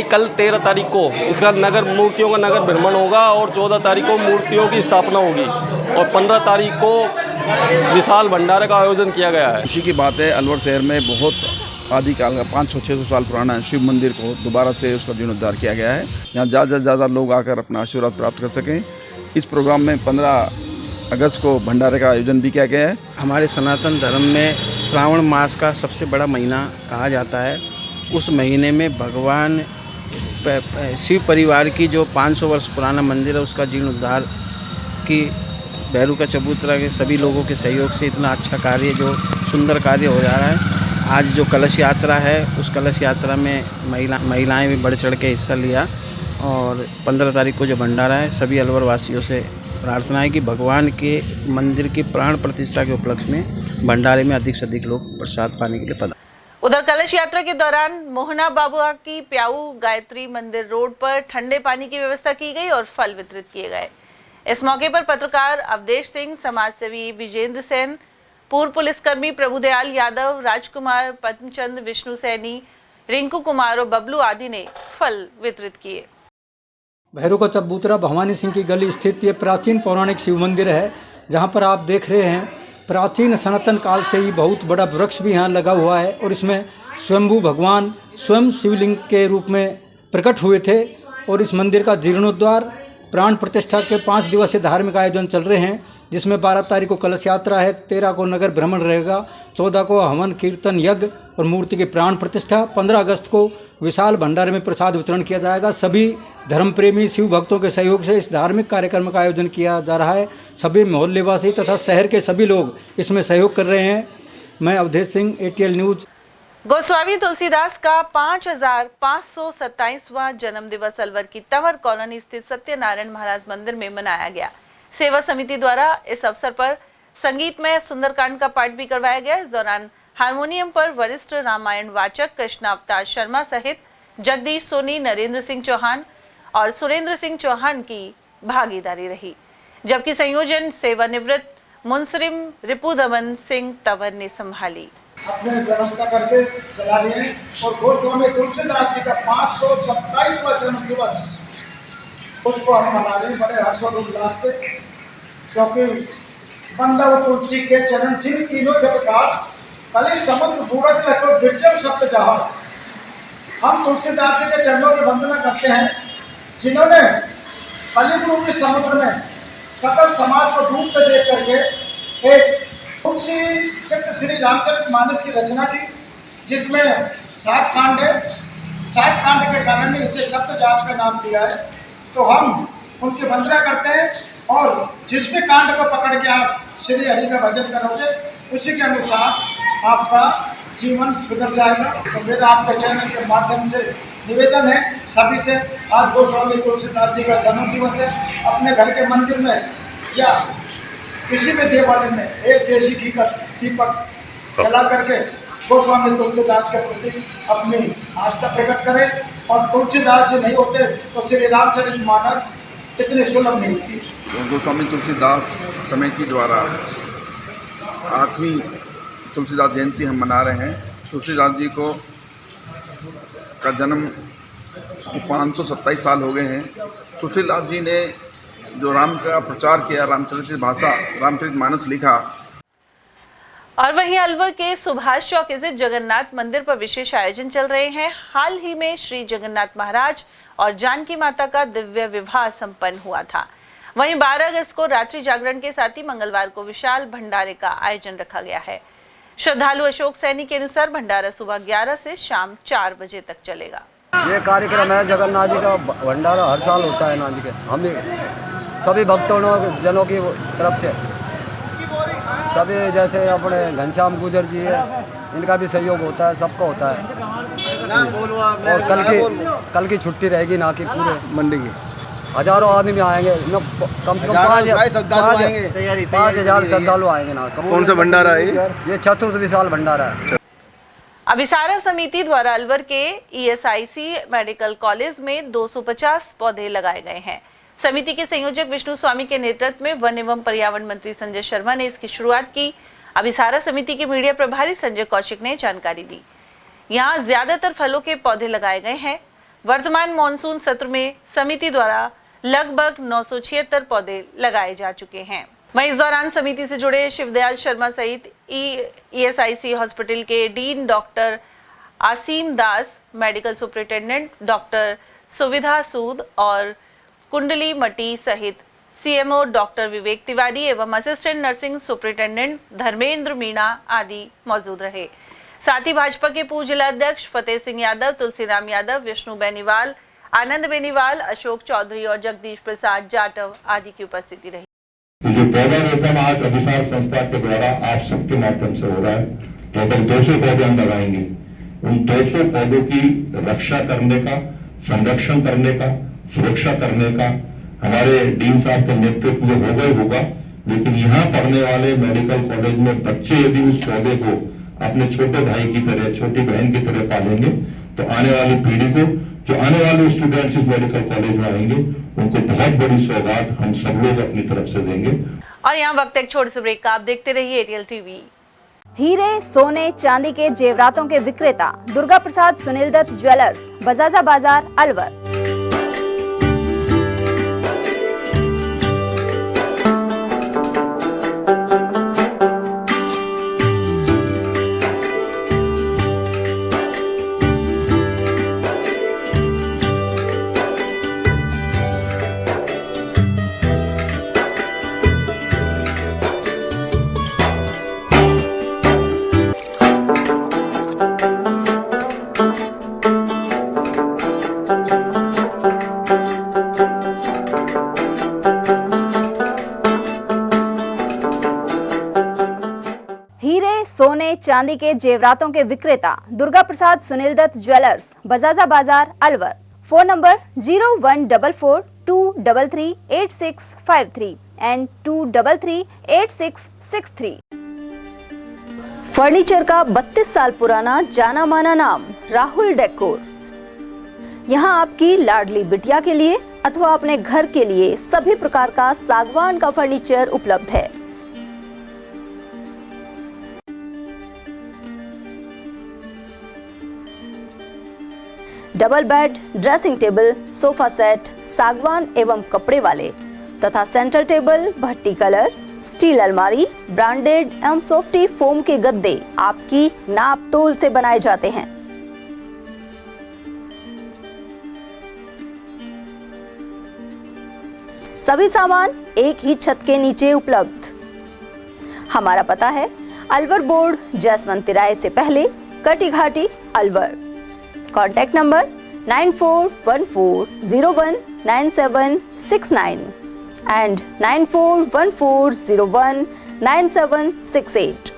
कल 13 तारीख को इसका नगर मूर्तियों का नगर भ्रमण होगा और 14 तारीख को मूर्तियों की स्थापना होगी और 15 तारीख को विशाल भंडारे का आयोजन किया गया है। खुशी की बात है, अलवर शहर में बहुत आदिकाल का 500-600 साल पुराना शिव मंदिर को दोबारा से उसका जीर्णोद्धार किया गया है। यहाँ ज़्यादा से ज़्यादा लोग आकर अपना आशीर्वाद प्राप्त कर सकें। इस प्रोग्राम में 15 अगस्त को भंडारे का आयोजन भी किया गया है। हमारे सनातन धर्म में श्रावण मास का सबसे बड़ा महीना कहा जाता है। उस महीने में भगवान शिव परिवार की जो 500 वर्ष पुराना मंदिर है उसका जीर्णोद्धार की भैरू का चबूतरा के सभी लोगों के सहयोग से इतना अच्छा कार्य, जो सुंदर कार्य हो जा रहा है। आज जो कलश यात्रा है उस कलश यात्रा में महिलाएं भी बढ़ चढ़ के हिस्सा लिया। और 15 तारीख को जो भंडारा है, सभी अलवर वासियों से प्रार्थना है कि भगवान के मंदिर की प्राण प्रतिष्ठा के उपलक्ष्य में भंडारे में अधिक से अधिक लोग प्रसाद पाने के लिए पधारें। उधर कलश यात्रा के दौरान मोहना बाबुआ की प्याऊ गायत्री मंदिर रोड पर ठंडे पानी की व्यवस्था की गई और फल वितरित किए गए। इस मौके पर पत्रकार अवधेश सिंह, समाजसेवी विजेंद्र सेन, पूर्व पुलिसकर्मी प्रभुदयाल यादव, राजकुमार, पद्मचंद, विष्णु सैनी, रिंकू कुमार और बबलू आदि ने फल वितरित किए। भैरू का चबूतरा भवानी सिंह की गली स्थित ये प्राचीन पौराणिक शिव मंदिर है, जहाँ पर आप देख रहे हैं प्राचीन सनातन काल से ही बहुत बड़ा वृक्ष भी यहाँ लगा हुआ है। और इसमें स्वयंभू भगवान स्वयं शिवलिंग के रूप में प्रकट हुए थे। और इस मंदिर का जीर्णोद्धार, प्राण प्रतिष्ठा के 5 दिवसीय धार्मिक आयोजन चल रहे हैं, जिसमें 12 तारीख को कलश यात्रा है, 13 को नगर भ्रमण रहेगा, 14 को हवन कीर्तन यज्ञ और मूर्ति की प्राण प्रतिष्ठा, 15 अगस्त को विशाल भंडारे में प्रसाद वितरण किया जाएगा। सभी धर्म प्रेमी शिव भक्तों के सहयोग से इस धार्मिक कार्यक्रम का आयोजन किया जा रहा है। सभी मोहल्लेवासी तथा शहर के सभी लोग इसमें सहयोग कर रहे हैं। मैं अवधेश सिंह, ATL न्यूज। गोस्वामी तुलसीदास का 5527वां जन्म दिवस अलवर की तंवर कॉलोनी स्थित सत्यनारायण महाराज मंदिर में मनाया गया। सेवा समिति द्वारा इस अवसर पर संगीतमय सुंदरकांड का पाठ भी करवाया गया। इस दौरान हारमोनियम पर वरिष्ठ रामायण वाचक कृष्णावतार शर्मा सहित जगदीश सोनी, नरेंद्र सिंह चौहान और सुरेंद्र सिंह चौहान की भागीदारी रही, जबकि संयोजन सेवानिवृत्त मुंसरिम रिपुदमन सिंह तंवर ने संभाली। अपने व्यवस्था करके चला रहे हैं। और गोस्वामी तुलसीदास जी का 527वां जन्म दिवस उसको हम मना रहे हैं बड़े हर्षोल्लास से, क्योंकि बंदव तुलसी के चरण जिन तीनों जब घाट कलि समुद्र बूढ़त है तो गिरजव शब्द जहाज। हम तुलसीदास जी के चरणों की वंदना करते हैं जिन्होंने कलियुग रूपी समुद्र में सकल समाज को डूबते देख करके एक तुलसी श्री रामचरितमानस की रचना की, जिसमें 7 कांड है। 7 कांड के कारण इसे सप्तजात का नाम दिया है। तो हम उनकी वंदना करते हैं और जिस भी कांड को पकड़ के आप श्री हरि का भजन करोगे उसी के अनुसार आपका जीवन सुधर जाएगा। तो मेरा आपके चैनल के माध्यम से निवेदन है सभी से, आज गोस्वामी तुलसीदास जी का जन्म दिवस है। अपने घर के मंदिर में या किसी भी देवालय में एक देशी दीपक जला करके गोस्वामी तुलसीदास के प्रति अपनी आस्था प्रकट करें। और तुलसीदास जी नहीं होते तो श्री रामचरितमानस इतनी सुलभ नहीं होती। गोस्वामी तुलसीदास समिति द्वारा 8वीं तुलसीदास जयंती हम मना रहे हैं। तुलसीदास जी को का जन्म 527 साल हो गए हैं। तुलसीदास जी ने जो राम का प्रचार किया, रामचरितमानस लिखा। और वहीं अलवर के सुभाष चौक स्थित जगन्नाथ मंदिर पर विशेष आयोजन चल रहे हैं। हाल ही में श्री जगन्नाथ महाराज और जानकी माता का दिव्य विवाह संपन्न हुआ था। वहीं 12 अगस्त को रात्रि जागरण के साथ ही मंगलवार को विशाल भंडारे का आयोजन रखा गया है। श्रद्धालु अशोक सैनी के अनुसार भंडारा सुबह 11 से शाम 4 बजे तक चलेगा। ये कार्यक्रम है जगन्नाथ जी का भंडारा, हर साल होता है नाथ जी के। हम सभी भक्तों जनों की तरफ से सभी, जैसे अपने घनश्याम गुजर जी है, इनका भी सहयोग होता है, सबका होता है। और कल की छुट्टी रहेगी ना कि पूरे मंडी की हजारों आदमी आएंगे, कम से कम 5,000 श्रद्धालु आएंगे ना। कौन सा भंडारा है ये? चतुर्थ विशाल भंडारा है। अभिसारा समिति द्वारा अलवर के ESIC मेडिकल कॉलेज में 250 पौधे लगाए गए हैं। समिति के संयोजक विष्णु स्वामी के नेतृत्व में वन एवं पर्यावरण मंत्री संजय शर्मा ने इसकी शुरुआत की। अभिसारा समिति के मीडिया प्रभारी संजय कौशिक ने जानकारी दी। यहाँ ज्यादातर फलों के पौधे लगाए गए हैं। वर्तमान मानसून सत्र में समिति द्वारा लगभग 976 पौधे लगाए जा चुके हैं। वहीं इस दौरान समिति से जुड़े शिवदयाल शर्मा सहित ESIC हॉस्पिटल के डीन डॉक्टर आसीम दास, मेडिकल सुपरिटेंडेंट डॉक्टर सुविधा सूद और कुंडली मटी सहित CMO डॉक्टर विवेक तिवारी एवं assistant nursing superintendent Dharmendra Meena आदि मौजूद रहे। साथ ही भाजपा के पूर्व जिलाध्यक्ष फतेह सिंह यादव, तुलसीराम यादव, विष्णु बेनीवाल, आनंद बेनीवाल, अशोक चौधरी और जगदीश प्रसाद जाटव आदि की उपस्थिति रही। तो जो पौधारोपण आज अभिसार संस्था के द्वारा आप सबके माध्यम से हो रहा है, टोटल 200 पौधे हम लगाएंगे। उन 200 पौधों की रक्षा करने का, संरक्षण करने का, सुरक्षा करने का हमारे डीन साहब के नेतृत्व में होगा। लेकिन यहाँ पढ़ने वाले मेडिकल कॉलेज में बच्चे यदि उस पौधे को अपने छोटे भाई की तरह, छोटी बहन की तरह पालेंगे तो आने वाली पीढ़ी को, जो आने वाले स्टूडेंट्स इस मेडिकल कॉलेज में आएंगे, उनको बहुत बड़ी सौगात हम सब लोग अपनी तरफ से देंगे। और यहाँ वक्त एक छोटे से ब्रेक का, आप देखते रहिए एरियल टीवी। हीरे, सोने, चांदी के जेवरातों के विक्रेता दुर्गा प्रसाद सुनील दत्त ज्वेलर्स, बजाजा बाजार, अलवर। सोने चांदी के जेवरातों के विक्रेता दुर्गा प्रसाद सुनील दत्त ज्वेलर्स, बजाजा बाजार, Alwar. Phone number 0144233863 and 2338663। Furniture का 32 साल पुराना जाना माना नाम राहुल डेकोर। यहाँ आपकी लाडली बिटिया के लिए अथवा अपने घर के लिए सभी प्रकार का सागवान का फर्नीचर उपलब्ध है। Double bed, dressing table, sofa set, सागवान एवं कपड़े वाले तथा सेंटर टेबल, भट्टी कलर, स्टील अलमारी, ब्रांडेड एवं सॉफ्टी फोम के गद्दे आपकी नाप तोल से बनाए जाते हैं। सभी सामान एक ही छत के नीचे उपलब्ध। हमारा पता है अलवर बोर्ड, जसवंत तिराहे से पहले, Kati Ghati, Alwar. Contact number 9414019769 and 9414019768।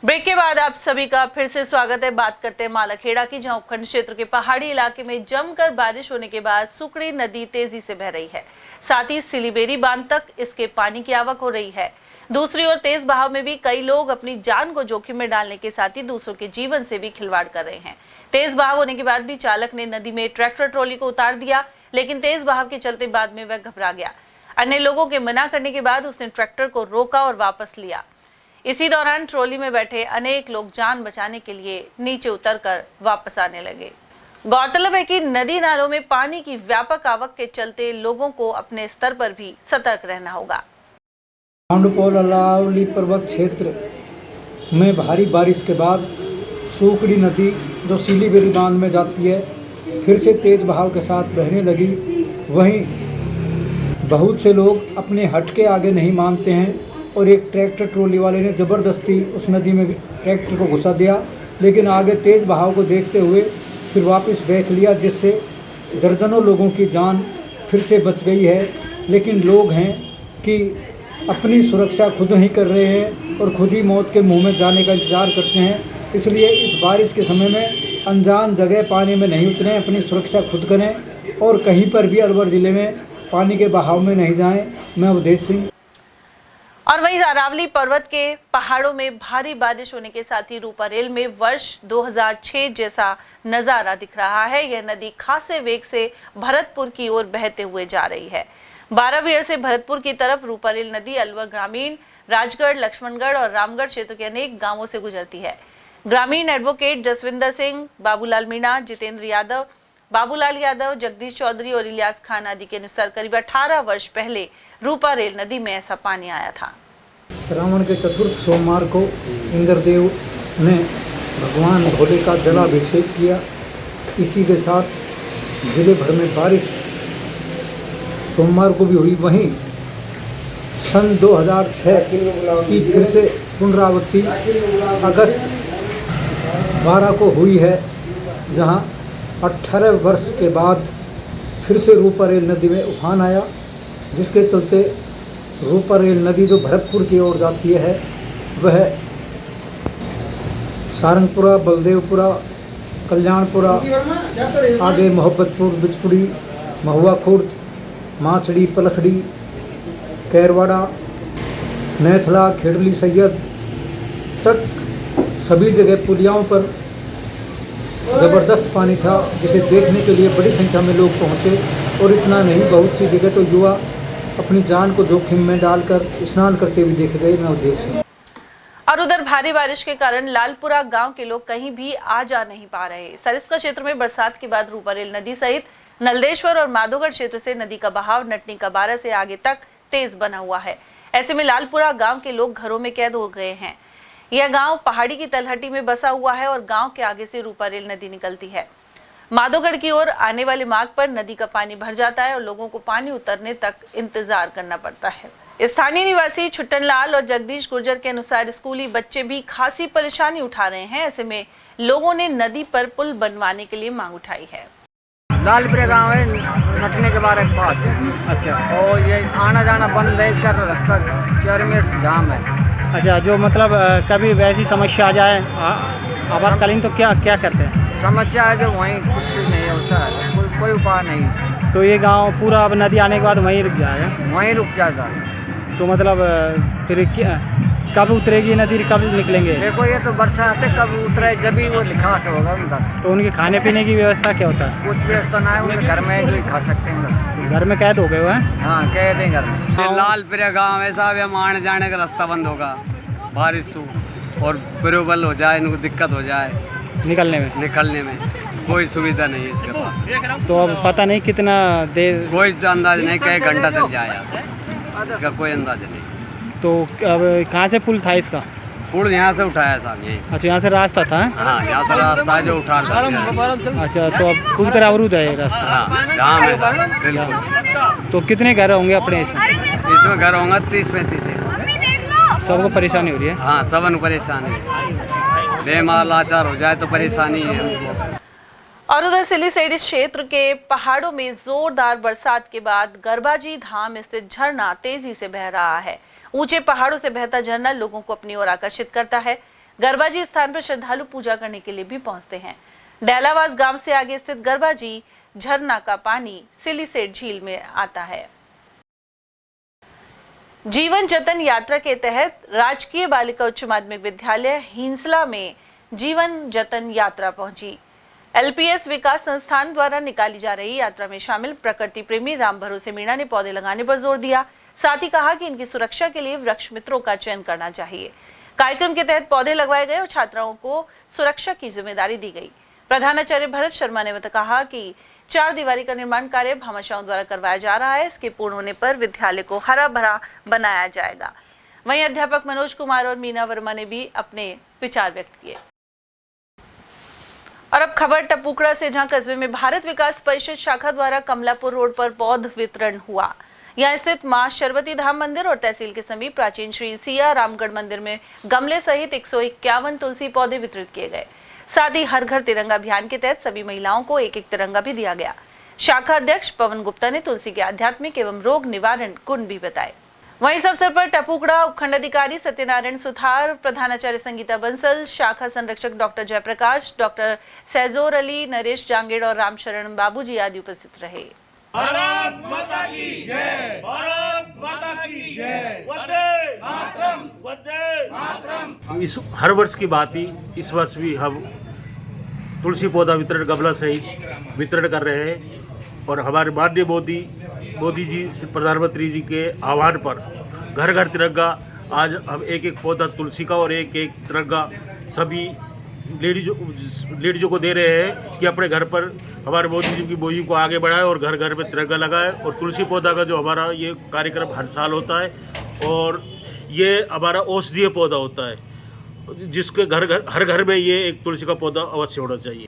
Break के बाद आप सभी का फिर से स्वागत है। बात करते हैं मालाखेड़ा की, जहां उपखंड क्षेत्र के पहाड़ी इलाके में जमकर बारिश होने के बाद सुकड़ी नदी तेजी से बह रही है। साथ ही सिलीबेरी बांध तक इसके पानी की आवक हो रही है। दूसरी ओर तेज बहाव में भी कई लोग अपनी जान को जोखिम में डालने के साथ ही दूसरों के जीवन से भी खिलवाड़ कर रहे हैं। तेज बहाव होने के बाद भी चालक ने नदी में ट्रैक्टर ट्रॉली को उतार दिया, लेकिन तेज बहाव के चलते बाद में वह घबरा गया। अन्य लोगों के मना करने के बाद उसने ट्रैक्टर को रोका और वापस लिया। इसी दौरान ट्रॉली में बैठे अनेक लोग जान बचाने के लिए नीचे उतरकर वापस आने लगे। गौरतलब है कि नदी नालों में पानी की व्यापक आवक के चलते लोगों को अपने स्तर पर भी सतर्क रहना होगा। मांडुपोल अलावली पर्वत क्षेत्र में भारी बारिश के बाद सुकड़ी नदी जो सिलीबेरी बांध में जाती है फिर से तेज बहाव के साथ बहने लगी। वहीं बहुत से लोग अपने हट के आगे नहीं मानते हैं और एक ट्रैक्टर ट्रॉली वाले ने ज़बरदस्ती उस नदी में ट्रैक्टर को घुसा दिया, लेकिन आगे तेज़ बहाव को देखते हुए फिर वापस बैठ लिया, जिससे दर्जनों लोगों की जान फिर से बच गई है। लेकिन लोग हैं कि अपनी सुरक्षा खुद ही कर रहे हैं और खुद ही मौत के मुंह में जाने का इंतज़ार करते हैं। इसलिए इस बारिश के समय में अनजान जगह पानी में नहीं उतरें, अपनी सुरक्षा खुद करें और कहीं पर भी अलवर ज़िले में पानी के बहाव में नहीं जाएं। मैं अवधेश सिंह। और वहीं अरावली पर्वत के पहाड़ों में भारी बारिश होने के साथ ही रूपारेल में वर्ष 2006 जैसा नजारा दिख रहा है। यह नदी खासे वेग से भरतपुर की ओर बहते हुए जा रही है। 12 वियर से भरतपुर की तरफ रूपारेल नदी अलवर ग्रामीण, राजगढ़, लक्ष्मणगढ़ और रामगढ़ क्षेत्र के अनेक गांवों से गुजरती है। ग्रामीण एडवोकेट जसविंदर सिंह, बाबूलाल मीणा, जितेंद्र यादव, बाबूलाल यादव, जगदीश चौधरी और इलियास खान आदि के अनुसार करीब 18 वर्ष पहले रूपारेल नदी में ऐसा पानी आया था। श्रावण के चतुर्थ सोमवार को इंद्रदेव ने भगवान भोले का जलाभिषेक किया। इसी के साथ जिले भर में बारिश सोमवार को भी हुई। वहीं सन 2006 की फिर से पुनरावृत्ति अगस्त 12 को हुई है, जहां 18 वर्ष के बाद फिर से रूपारेल नदी में उफान आया, जिसके चलते रूपारेल नदी जो भरतपुर की ओर जाती है वह सारंगपुरा, बलदेवपुरा, कल्याणपुरा, आगे मोहब्बतपुर, बिचपुरी, महुआ खुर्द, माछड़ी, पलखड़ी, कैरवाड़ा, नैथला, खेड़ली, सैयद तक सभी जगह पुलियाओं पर ज़बरदस्त पानी था, जिसे देखने के लिए बड़ी संख्या में लोग पहुंचे। और इतना नहीं, बहुत सी जगह तो युवा अपनी जान को जोखिम में डालकर स्नान करते हुए देखे गए। मैं उद्देश्य हूँ। और उधर भारी बारिश के कारण लालपुरा गांव के लोग कहीं भी आ जा नहीं पा रहे। सरिस्का क्षेत्र में बरसात के बाद रूपारेल नदी सहित नलदेश्वर और माधोगढ़ क्षेत्र से नदी का बहाव नटनी कबारा से आगे तक तेज बना हुआ है। ऐसे में लालपुरा गांव के लोग घरों में कैद हो गए हैं। यह गांव पहाड़ी की तलहटी में बसा हुआ है और गांव के आगे से रूपारेल नदी निकलती है। माधोगढ़ की ओर आने वाले मार्ग पर नदी का पानी भर जाता है और लोगों को पानी उतरने तक इंतजार करना पड़ता है। स्थानीय निवासी छुट्टन लाल और जगदीश गुर्जर के अनुसार स्कूली बच्चे भी खासी परेशानी उठा रहे हैं। ऐसे में लोगों ने नदी पर पुल बनवाने के लिए मांग उठाई है। लालपुरा गांव है, नटने के बारे के पास है। अच्छा, और ये आना जाना बंद है, इसका रास्ता चारों में जाम है। अच्छा, जो मतलब कभी वैसी समस्या आ जाए आपातकालीन तो क्या क्या करते हैं? समस्या है जो वहीं कुछ भी नहीं होता है, कोई उपाय नहीं। तो ये गांव पूरा अब नदी आने के बाद वहीं रुक जाएगा? वहीं रुक जाएगा। तो मतलब फिर कब उतरेगी नदी, कब निकलेंगे? देखो ये तो बरसात है, कब उतरे जब भी वो लिखा से होगा उनका। तो उनके खाने पीने की व्यवस्था क्या होता है? कुछ व्यवस्था ना है, उनके घर में जो ही खा सकते हैं बस। तो घर में कैद हो गए हुए हैं? हाँ, कैद हैं घर में। लालपुरा गाँव ऐसा भी हम आने जाने का रास्ता बंद होगा बारिश से, और बरोबल हो जाए, इनको दिक्कत हो जाए निकलने में कोई सुविधा नहीं है इसके पास। तो अब पता नहीं कितना देर, कोई अंदाज नहीं, कई घंटा चल जाए, इसका कोई अंदाज नहीं। तो अब कहाँ से पुल था इसका? पुल यहाँ से उठाया साहब, यहीं से। अच्छा, यहाँ से रास्ता था? हाँ, यहाँ से रास्ता है जो उठा था। अच्छा, तो अब पूरी तरह अवरुद्ध है ये रास्ता? हाँ, जाम है बिल्कुल। तो कितने घर होंगे अपने इसमें घर होंगे 30-35। सबको परेशानी हो रही है? हाँ, सबन परेशानी है, बेमार लाचार हो जाए तो परेशानी है हमको। और उधर सिलीसेड क्षेत्र के पहाड़ों में जोरदार बरसात के बाद गरबाजी धाम स्थित झरना तेजी से बह रहा है। ऊंचे पहाड़ों से बहता झरना लोगों को अपनी ओर आकर्षित करता है। गरबाजी स्थान पर श्रद्धालु पूजा करने के लिए भी पहुंचते हैं। डैलावास गांव से आगे स्थित गरबाजी झरना का पानी सिलीसेड झील में आता है। जीवन जतन यात्रा के तहत राजकीय बालिका उच्च माध्यमिक विद्यालय हिंसला में जीवन जतन यात्रा पहुंची। एलपीएस विकास संस्थान द्वारा निकाली जा रही यात्रा में शामिल प्रकृति प्रेमी राम भरोसे मीणा ने पौधे लगाने पर जोर दिया। साथ ही कहा कि इनकी सुरक्षा के लिए वृक्ष मित्रों का चयन करना चाहिए। कार्यक्रम के तहत पौधे लगवाए गए और छात्राओं को सुरक्षा की जिम्मेदारी दी गई। प्रधानाचार्य भरत शर्मा ने कहा कि 4 दीवारी का निर्माण कार्य भामाशाहों द्वारा करवाया जा रहा है। इसके पूर्ण होने पर विद्यालय को हरा भरा बनाया जाएगा। वहीं अध्यापक मनोज कुमार और मीना वर्मा ने भी अपने विचार व्यक्त किए। और अब खबर टपुकड़ा से, जहां कस्बे में भारत विकास परिषद शाखा द्वारा कमलापुर रोड पर पौध वितरण हुआ। यहां स्थित मां शर्वती धाम मंदिर और तहसील के समीप प्राचीन श्री सिया रामगढ़ मंदिर में गमले सहित 151 तुलसी पौधे वितरित किए गए। साथ ही हर घर तिरंगा अभियान के तहत सभी महिलाओं को एक तिरंगा भी दिया गया। शाखा अध्यक्ष पवन गुप्ता ने तुलसी के आध्यात्मिक एवं रोग निवारण गुण भी बताए। वहीं इस अवसर पर टपुकड़ा उपखंड अधिकारी सत्यनारायण सुथार, प्रधानाचार्य संगीता बंसल, शाखा संरक्षक डॉक्टर जयप्रकाश, डॉक्टर सैजोर अली, नरेश जांगेड़ और रामशरण बाबूजी आदि उपस्थित रहे। भारत माता की जय, भारत माता की जय, वंदे मातरम, वंदे मातरम। इस हर वर्ष की बात ही इस वर्ष भी हम तुलसी पौधा वितरण गमला सहित वितरण कर रहे हैं। और हमारे माननीय मोदी जी प्रधानमंत्री जी के आह्वान पर घर घर तिरंगा, आज हम एक पौधा तुलसी का और एक तिरंगा सभी लेडीजों को दे रहे हैं कि अपने घर पर हमारे मोदी जी की बोझी को आगे बढ़ाए और घर घर में तिरंगा लगाए। और तुलसी पौधा का जो हमारा ये कार्यक्रम हर साल होता है और ये हमारा औषधीय पौधा होता है, जिसके हर घर में ये एक तुलसी का पौधा अवश्य होना चाहिए।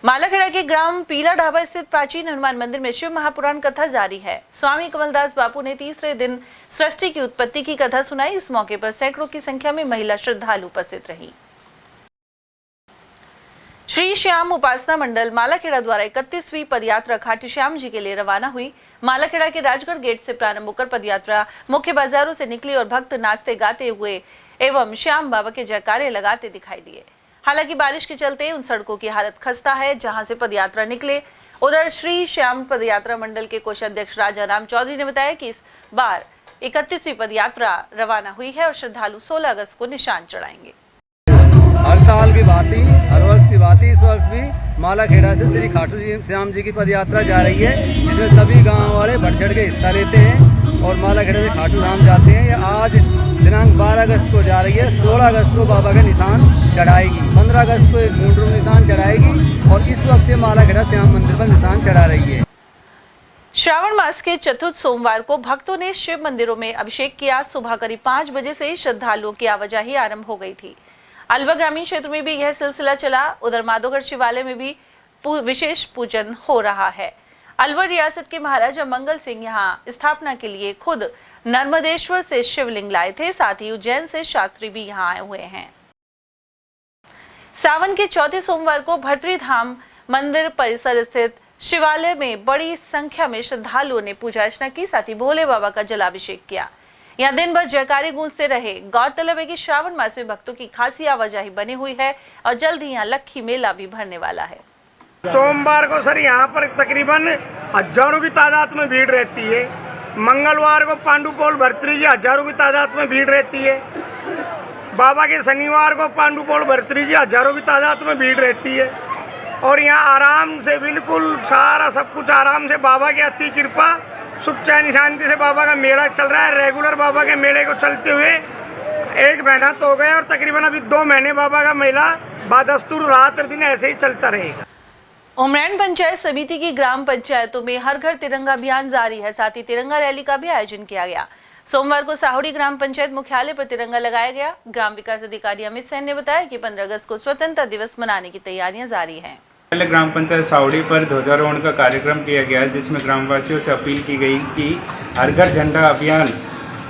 मालाखेड़ा के ग्राम पीला ढाबा स्थित प्राचीन हनुमान मंदिर में शिव महापुराण कथा जारी है। स्वामी कमलदास बापू ने तीसरे दिन सृष्टि की उत्पत्ति की कथा सुनाई। इस मौके पर सैकड़ों की संख्या में महिला श्रद्धालु उपस्थित रही। श्री श्याम उपासना मंडल मालाखेड़ा द्वारा 31वीं पदयात्रा खाटू श्याम जी के लिए रवाना हुई। मालाखेड़ा के राजगढ़ गेट से प्रारंभ होकर पदयात्रा मुख्य बाजारों से निकली और भक्त नाचते गाते हुए एवं श्याम बाबा के जयकारे लगाते दिखाई दिए। हालांकि बारिश के चलते उन सड़कों की हालत खस्ता है जहां से पदयात्रा निकले। उधर श्री श्याम पदयात्रा मंडल के कोषाध्यक्ष राजा राम चौधरी ने बताया कि इस बार 31वीं पदयात्रा रवाना हुई है और श्रद्धालु 16 अगस्त को निशान चढ़ाएंगे। हर साल की बात ही, हर वर्ष की बात ही, इस वर्ष भी मालाखेड़ा से श्री खाटू श्याम जी की पदयात्रा जा रही है, जिसमें सभी गांव वाले बढ़ चढ़ के हिस्सा लेते हैं और मालाखेड़ा से खाटू धाम जाते हैं। ये आज दिनांक 12 अगस्त को जा रही है। 16 अगस्त को बाबा का निशान चढ़ाएगी, 15 अगस्त को एक मूंडरूम निशान चढ़ाएगी और इस वक्त मालाखेड़ा श्याम मंदिर पर निशान चढ़ा रही है। श्रावण मास के चतुर्थ सोमवार को भक्तों ने शिव मंदिरों में अभिषेक किया। सुबह करीब 5 बजे से श्रद्धालुओं की आवाजाही आरंभ हो गई थी। अलवर ग्रामीण क्षेत्र में भी यह सिलसिला चला। उधर माधोगढ़ शिवालय में भी विशेष पूजन हो रहा है। अलवर रियासत के महाराजा मंगल सिंह यहाँ स्थापना के लिए खुद नर्मदेश्वर से शिवलिंग लाए थे। साथ ही उज्जैन से शास्त्री भी यहाँ आए हुए हैं। सावन के चौथे सोमवार को भर्तरी धाम मंदिर परिसर स्थित शिवालय में बड़ी संख्या में श्रद्धालुओं ने पूजा अर्चना की। साथ ही भोले बाबा का जलाभिषेक किया। यहाँ दिन भर जयकारे गूंजते रहे। गौरतलब है कि श्रावण मास में भक्तों की खासी आवाजाही बनी हुई है और जल्द ही यहाँ लक्खी मेला भी भरने वाला है। सोमवार को सर यहाँ पर तकरीबन हजारों की तादाद में भीड़ रहती है। मंगलवार को पांडुपोल भर्तरी जी हजारों की तादाद में भीड़ रहती है। बाबा के शनिवार को पांडुपोल भर्तरी जी हजारों की तादाद में भीड़ रहती है। और यहाँ आराम से बिल्कुल सारा सब कुछ आराम से बाबा की अति कृपा सुख चैन शांति से बाबा का मेला चल रहा है। रेगुलर बाबा के मेले को चलते हुए 1 महीना तो हो गया और तकरीबन अभी 2 महीने बाबा का मेला बादस्तूर रात दिन ऐसे ही चलता रहेगा। उमरैन पंचायत समिति की ग्राम पंचायतों में हर घर तिरंगा अभियान जारी है। साथ ही तिरंगा रैली का भी आयोजन किया गया। सोमवार को साहुड़ी ग्राम पंचायत मुख्यालय पर तिरंगा लगाया गया। ग्राम विकास अधिकारी अमित सेन ने बताया कि 15 अगस्त को स्वतंत्रता दिवस मनाने की तैयारियां जारी हैं। पहले ग्राम पंचायत साहुड़ी पर ध्वजारोहण का कार्यक्रम किया गया, जिसमें ग्रामवासियों से अपील की गई कि हर घर झंडा अभियान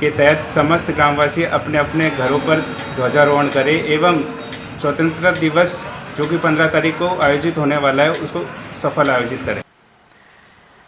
के तहत समस्त ग्रामवासी अपने अपने घरों पर ध्वजारोहण करें एवं स्वतंत्रता दिवस जो कि 15 तारीख को आयोजित होने वाला है उसको सफल आयोजित करें।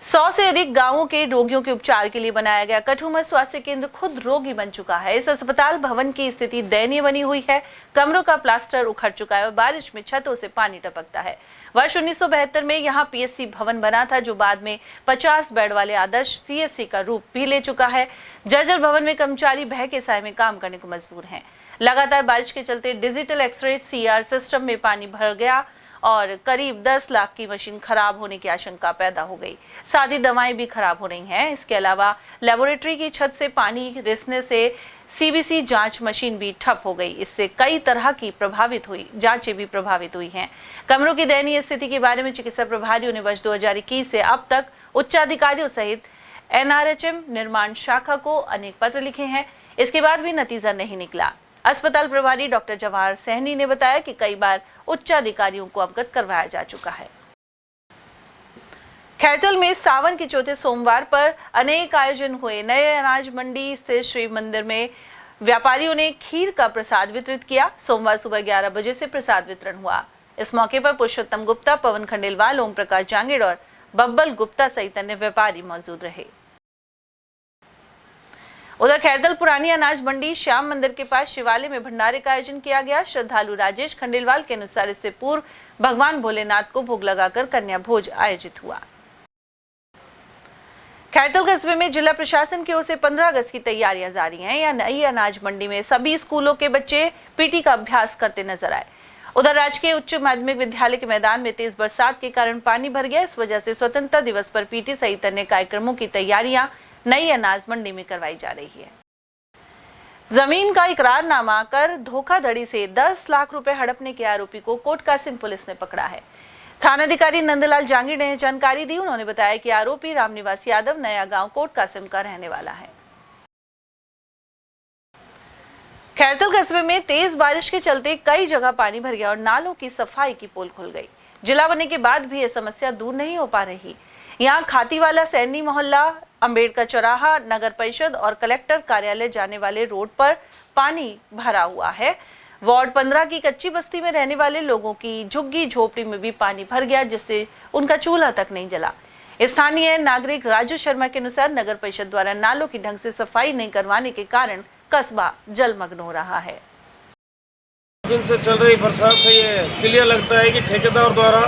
100 से अधिक गांवों के रोगियों के उपचार के लिए बनाया गया कठुमर स्वास्थ्य केंद्र खुद रोगी बन चुका है। इस अस्पताल भवन की स्थिति दयनीय बनी हुई है। कमरों का प्लास्टर उखड़ चुका है और बारिश में छतों से पानी टपकता है। वर्ष 1972 में यहां पीएससी भवन बना था, जो बाद में 50 बेड वाले आदर्श सीएससी का रूप भी ले चुका है। जर्जर भवन में कर्मचारी भय के साए में काम करने को मजबूर हैं। लगातार बारिश के चलते डिजिटल एक्सरे सीआर सिस्टम में पानी भर गया और करीब 10 लाख की मशीन खराब होने की आशंका पैदा हो गई। साथ ही दवाएं भी खराब हो रही हैं। इसके अलावा लेबोरेटरी की छत से पानी रिसने से सीबीसी जांच मशीन भी ठप हो गई। इससे कई तरह की जांचें भी प्रभावित हुई हैं। कमरों की दयनीय स्थिति के बारे में चिकित्सा प्रभारियों ने वर्ष 2021 से अब तक उच्चाधिकारियों सहित एनआरएचएम निर्माण शाखा को अनेक पत्र लिखे हैं। इसके बाद भी नतीजा नहीं निकला। अस्पताल प्रभारी डॉक्टर जवाहर सहनी ने बताया कि कई बार उच्चाधिकारियों को अवगत करवाया जा चुका है। खैरतल में सावन के चौथे सोमवार पर अनेक आयोजन हुए। नए अनाज मंडी स्थित श्री मंदिर में व्यापारियों ने खीर का प्रसाद वितरित किया। सोमवार सुबह 11 बजे से प्रसाद वितरण हुआ। इस मौके पर पुरुषोत्तम गुप्ता, पवन खंडेलवाल, ओम प्रकाश जांगेड़ और बब्बल गुप्ता सहित अन्य व्यापारी मौजूद रहे। उधर खैरतल पुरानी अनाज मंडी श्याम मंदिर के पास शिवालय में भंडारे का आयोजन किया गया। श्रद्धालु राजेश खंडेलवाल के अनुसार इससे पूर्व भगवान भोलेनाथ को भोग लगाकर कन्या भोज आयोजित हुआ। खैरतल कस्बे में जिला प्रशासन की ओर से 15 अगस्त की तैयारियां जारी हैं। यह नई अनाज मंडी में सभी स्कूलों के बच्चे पीटी का अभ्यास करते नजर आए। उधर राजकीय उच्च माध्यमिक विद्यालय के मैदान में तेज बरसात के कारण पानी भर गया। इस वजह से स्वतंत्रता दिवस पर पीटी सहित अन्य कार्यक्रमों की तैयारियां नई अनाज मंडी में करवाई जा रही है। जमीन का इकरारनामा कर धोखाधड़ी से 10 लाख रुपए हड़पने के आरोपी को कोट कासिम पुलिस ने पकड़ा है। थानाधिकारी नंदलाल जांगीड़ ने जानकारी दी। उन्होंने बताया कि आरोपी रामनिवास यादव नया गांव कोट कासिम का रहने वाला है। खैरतल कस्बे में तेज बारिश के चलते कई जगह पानी भर गया और नालों की सफाई की पोल खुल गई। जिला बनने के बाद भी यह समस्या दूर नहीं हो पा रही। यहाँ खातीवाला, सैनी मोहल्ला, अंबेडकर चौराहा, नगर परिषद और कलेक्टर कार्यालय जाने वाले रोड पर पानी भरा हुआ है। वार्ड 15 की कच्ची बस्ती में रहने वाले लोगों की झुग्गी झोपड़ी में भी पानी भर गया, जिससे उनका चूल्हा तक नहीं जला। स्थानीय नागरिक राजू शर्मा के अनुसार नगर परिषद द्वारा नालों की ढंग से सफाई नहीं करवाने के कारण कस्बा जलमग्न हो रहा है। दिन से चल रही बरसात से ये क्लियर लगता है कि ठेकेदार द्वारा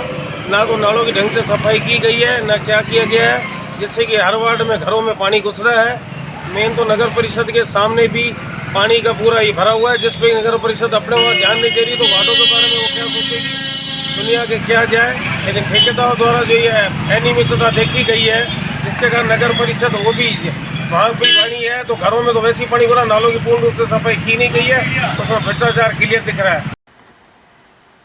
ना तो नालों की ढंग से सफाई की गई है, ना क्या किया गया है, जिससे कि हर वार्ड में घरों में पानी घुस रहा है। मेन तो नगर परिषद के सामने भी पानी का पूरा ही भरा हुआ है, जिस पे नगर परिषद अपने वहाँ ध्यान नहीं दे रही, तो वार्डों के बारे में वो क्या सोचेगी, दुनिया के क्या जाए। लेकिन ठेकेदार द्वारा जो ये अनियमितता देखी गई है, जिसके कारण नगर परिषद वो भी वहाँ भी पानी है तो घरों में तो वैसे ही पानी भरा, नालों की पूर्ण रूप से सफाई की नहीं गई है, तो उसमें भ्रष्टाचार क्लियर दिख रहा है।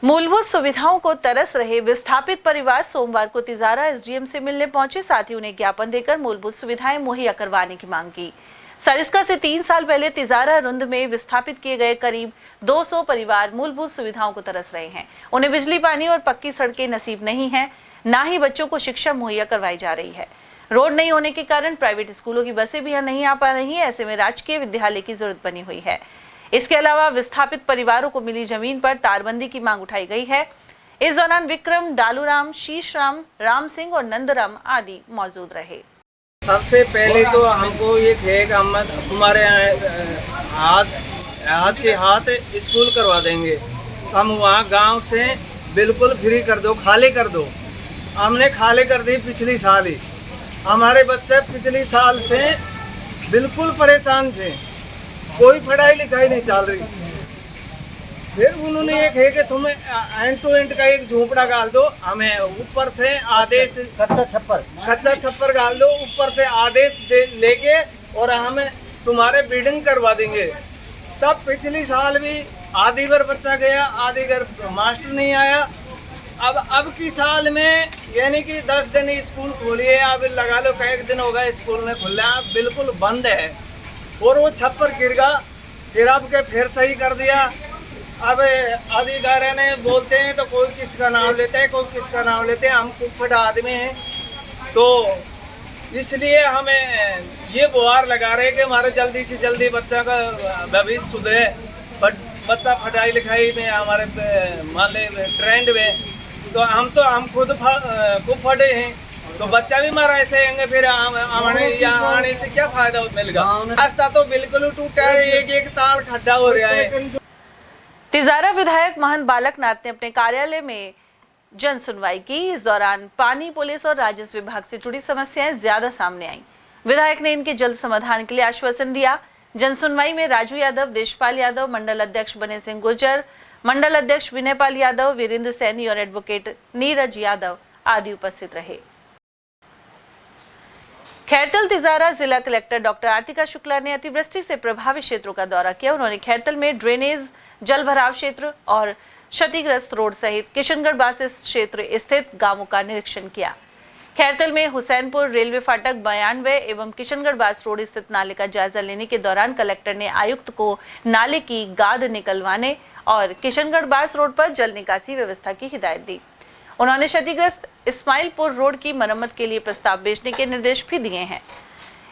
मूलभूत सुविधाओं को तरस रहे विस्थापित परिवार सोमवार को तिजारा एसडीएम से मिलने पहुंचे। साथ ही उन्हें ज्ञापन देकर मूलभूत सुविधाएं मुहैया करवाने की मांग की। सरिस्का से 3 साल पहले तिजारा रुंद में विस्थापित किए गए करीब 200 परिवार मूलभूत सुविधाओं को तरस रहे हैं। उन्हें बिजली, पानी और पक्की सड़कें नसीब नहीं है, ना ही बच्चों को शिक्षा मुहैया करवाई जा रही है। रोड नहीं होने के कारण प्राइवेट स्कूलों की बसें भी यहाँ नहीं आ पा रही हैं। ऐसे में राजकीय विद्यालय की जरूरत बनी हुई है। इसके अलावा विस्थापित परिवारों को मिली जमीन पर तारबंदी की मांग उठाई गई है। इस दौरान विक्रम, डालूराम, शीशराम, राम सिंह और नंदराम आदि मौजूद रहे। सबसे पहले तो हमको ये है कि हम तुम्हारे हाथ के हाथ स्कूल करवा देंगे। हम वहाँ गांव से बिल्कुल फ्री कर दो, खाली कर दो। हमने खाली कर दी पिछली साल ही। हमारे बच्चे पिछली साल से बिल्कुल परेशान थे, कोई पढ़ाई लिखाई नहीं चल रही। फिर उन्होंने एक है कि तुम्हें एंड टू एंड का एक झोपड़ा डाल दो, हमें ऊपर से आदेश कच्चा छप्पर डाल दो, ऊपर से आदेश लेके और हमें तुम्हारे बिल्डिंग करवा देंगे। सब पिछली साल भी आधी बार बच्चा गया, आधी बार मास्टर नहीं आया। अब की साल में यानी कि 10 दिन स्कूल खोली है, अब लगा लो कई दिन हो गए स्कूल में खुला, बिल्कुल बंद है। और वो छप्पर गिर गया, फिर अब के फिर सही कर दिया। अब अधिकारी ने बोलते हैं तो कोई किसका नाम लेते हैं, कोई किसका नाम लेते हैं। हम कुफट आदमी हैं, तो इसलिए हमें ये गुहार लगा रहे हैं कि हमारे जल्दी से जल्दी बच्चा का भविष्य सुधरे। बट बच्चा पढ़ाई लिखाई में हमारे मान ले ट्रेंड में, तो हम खुद फटे हैं, तो बच्चा भी हमारा ऐसे आएंगे, फिर हमारे यहाँ आने से क्या फायदा मिलेगा। रास्ता तो बिल्कुल टूटा है, एक ताल खड्डा हो रहा है। तिजारा विधायक महंत बालकनाथ ने अपने कार्यालय में जन सुनवाई की। इस दौरान पानी, पुलिस और राजस्व विभाग से जुड़ी समस्याएं ज्यादा सामने आईं। विधायक ने इनके जल्द समाधान के लिए आश्वासन दिया। जन सुनवाई में राजू यादव, देशपाल यादव, मंडल अध्यक्ष बने सिंह गुर्जर, मंडल अध्यक्ष विनय पाल यादव, वीरेंद्र सैनी और एडवोकेट नीरज यादव आदि उपस्थित रहे। खैरतल तिजारा जिला कलेक्टर डॉक्टर आतिका शुक्ला ने अतिवृष्टि से प्रभावित क्षेत्रों का दौरा किया। उन्होंने खैरतल में ड्रेनेज, जल भराव क्षेत्र और क्षतिग्रस्त रोड सहित किशनगढ़ बास क्षेत्र स्थित गांवों का निरीक्षण किया। खैरतल में हुसैनपुर रेलवे फाटक 92 एवं किशनगढ़ बास रोड स्थित नाले का जायजा लेने के दौरान कलेक्टर ने आयुक्त को नाले की गाद निकलवाने और किशनगढ़ बास रोड पर जल निकासी व्यवस्था की हिदायत दी। उन्होंने क्षतिग्रस्त इस्माइलपुर रोड की मरम्मत के लिए प्रस्ताव भेजने के निर्देश भी दिए हैं।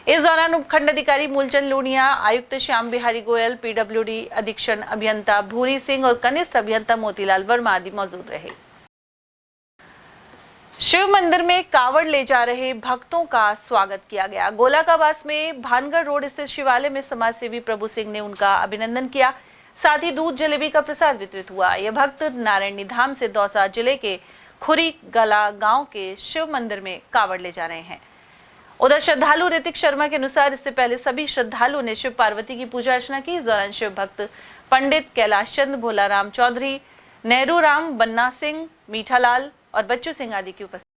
इस दौरान उपखंड अधिकारी मूलचंद लूनिया, आयुक्त श्याम बिहारी गोयल, पीडब्ल्यूडी अधीक्षण अभियंता भूरी सिंह और कनिष्ठ अभियंता मोतीलाल वर्मा आदि मौजूद रहे। शिव मंदिर में कावड़ ले जा रहे भक्तों का स्वागत किया गया। गोलाकाबास में भानगढ़ रोड स्थित शिवालय में समाज सेवी प्रभु सिंह ने उनका अभिनंदन किया। साथ ही दूध जलेबी का प्रसाद वितरित हुआ। यह भक्त नारायणी धाम से दौसा जिले के खुरी गला गांव के शिव मंदिर में कावड़ ले जा रहे हैं। उधर श्रद्धालु ऋतिक शर्मा के अनुसार इससे पहले सभी श्रद्धालुओं ने शिव पार्वती की पूजा अर्चना की। इस दौरान शिव भक्त पंडित कैलाश चंद, भोलाराम चौधरी, नेहरू राम, बन्ना सिंह, मीठालाल और बच्चू सिंह आदि की उपस्थिति।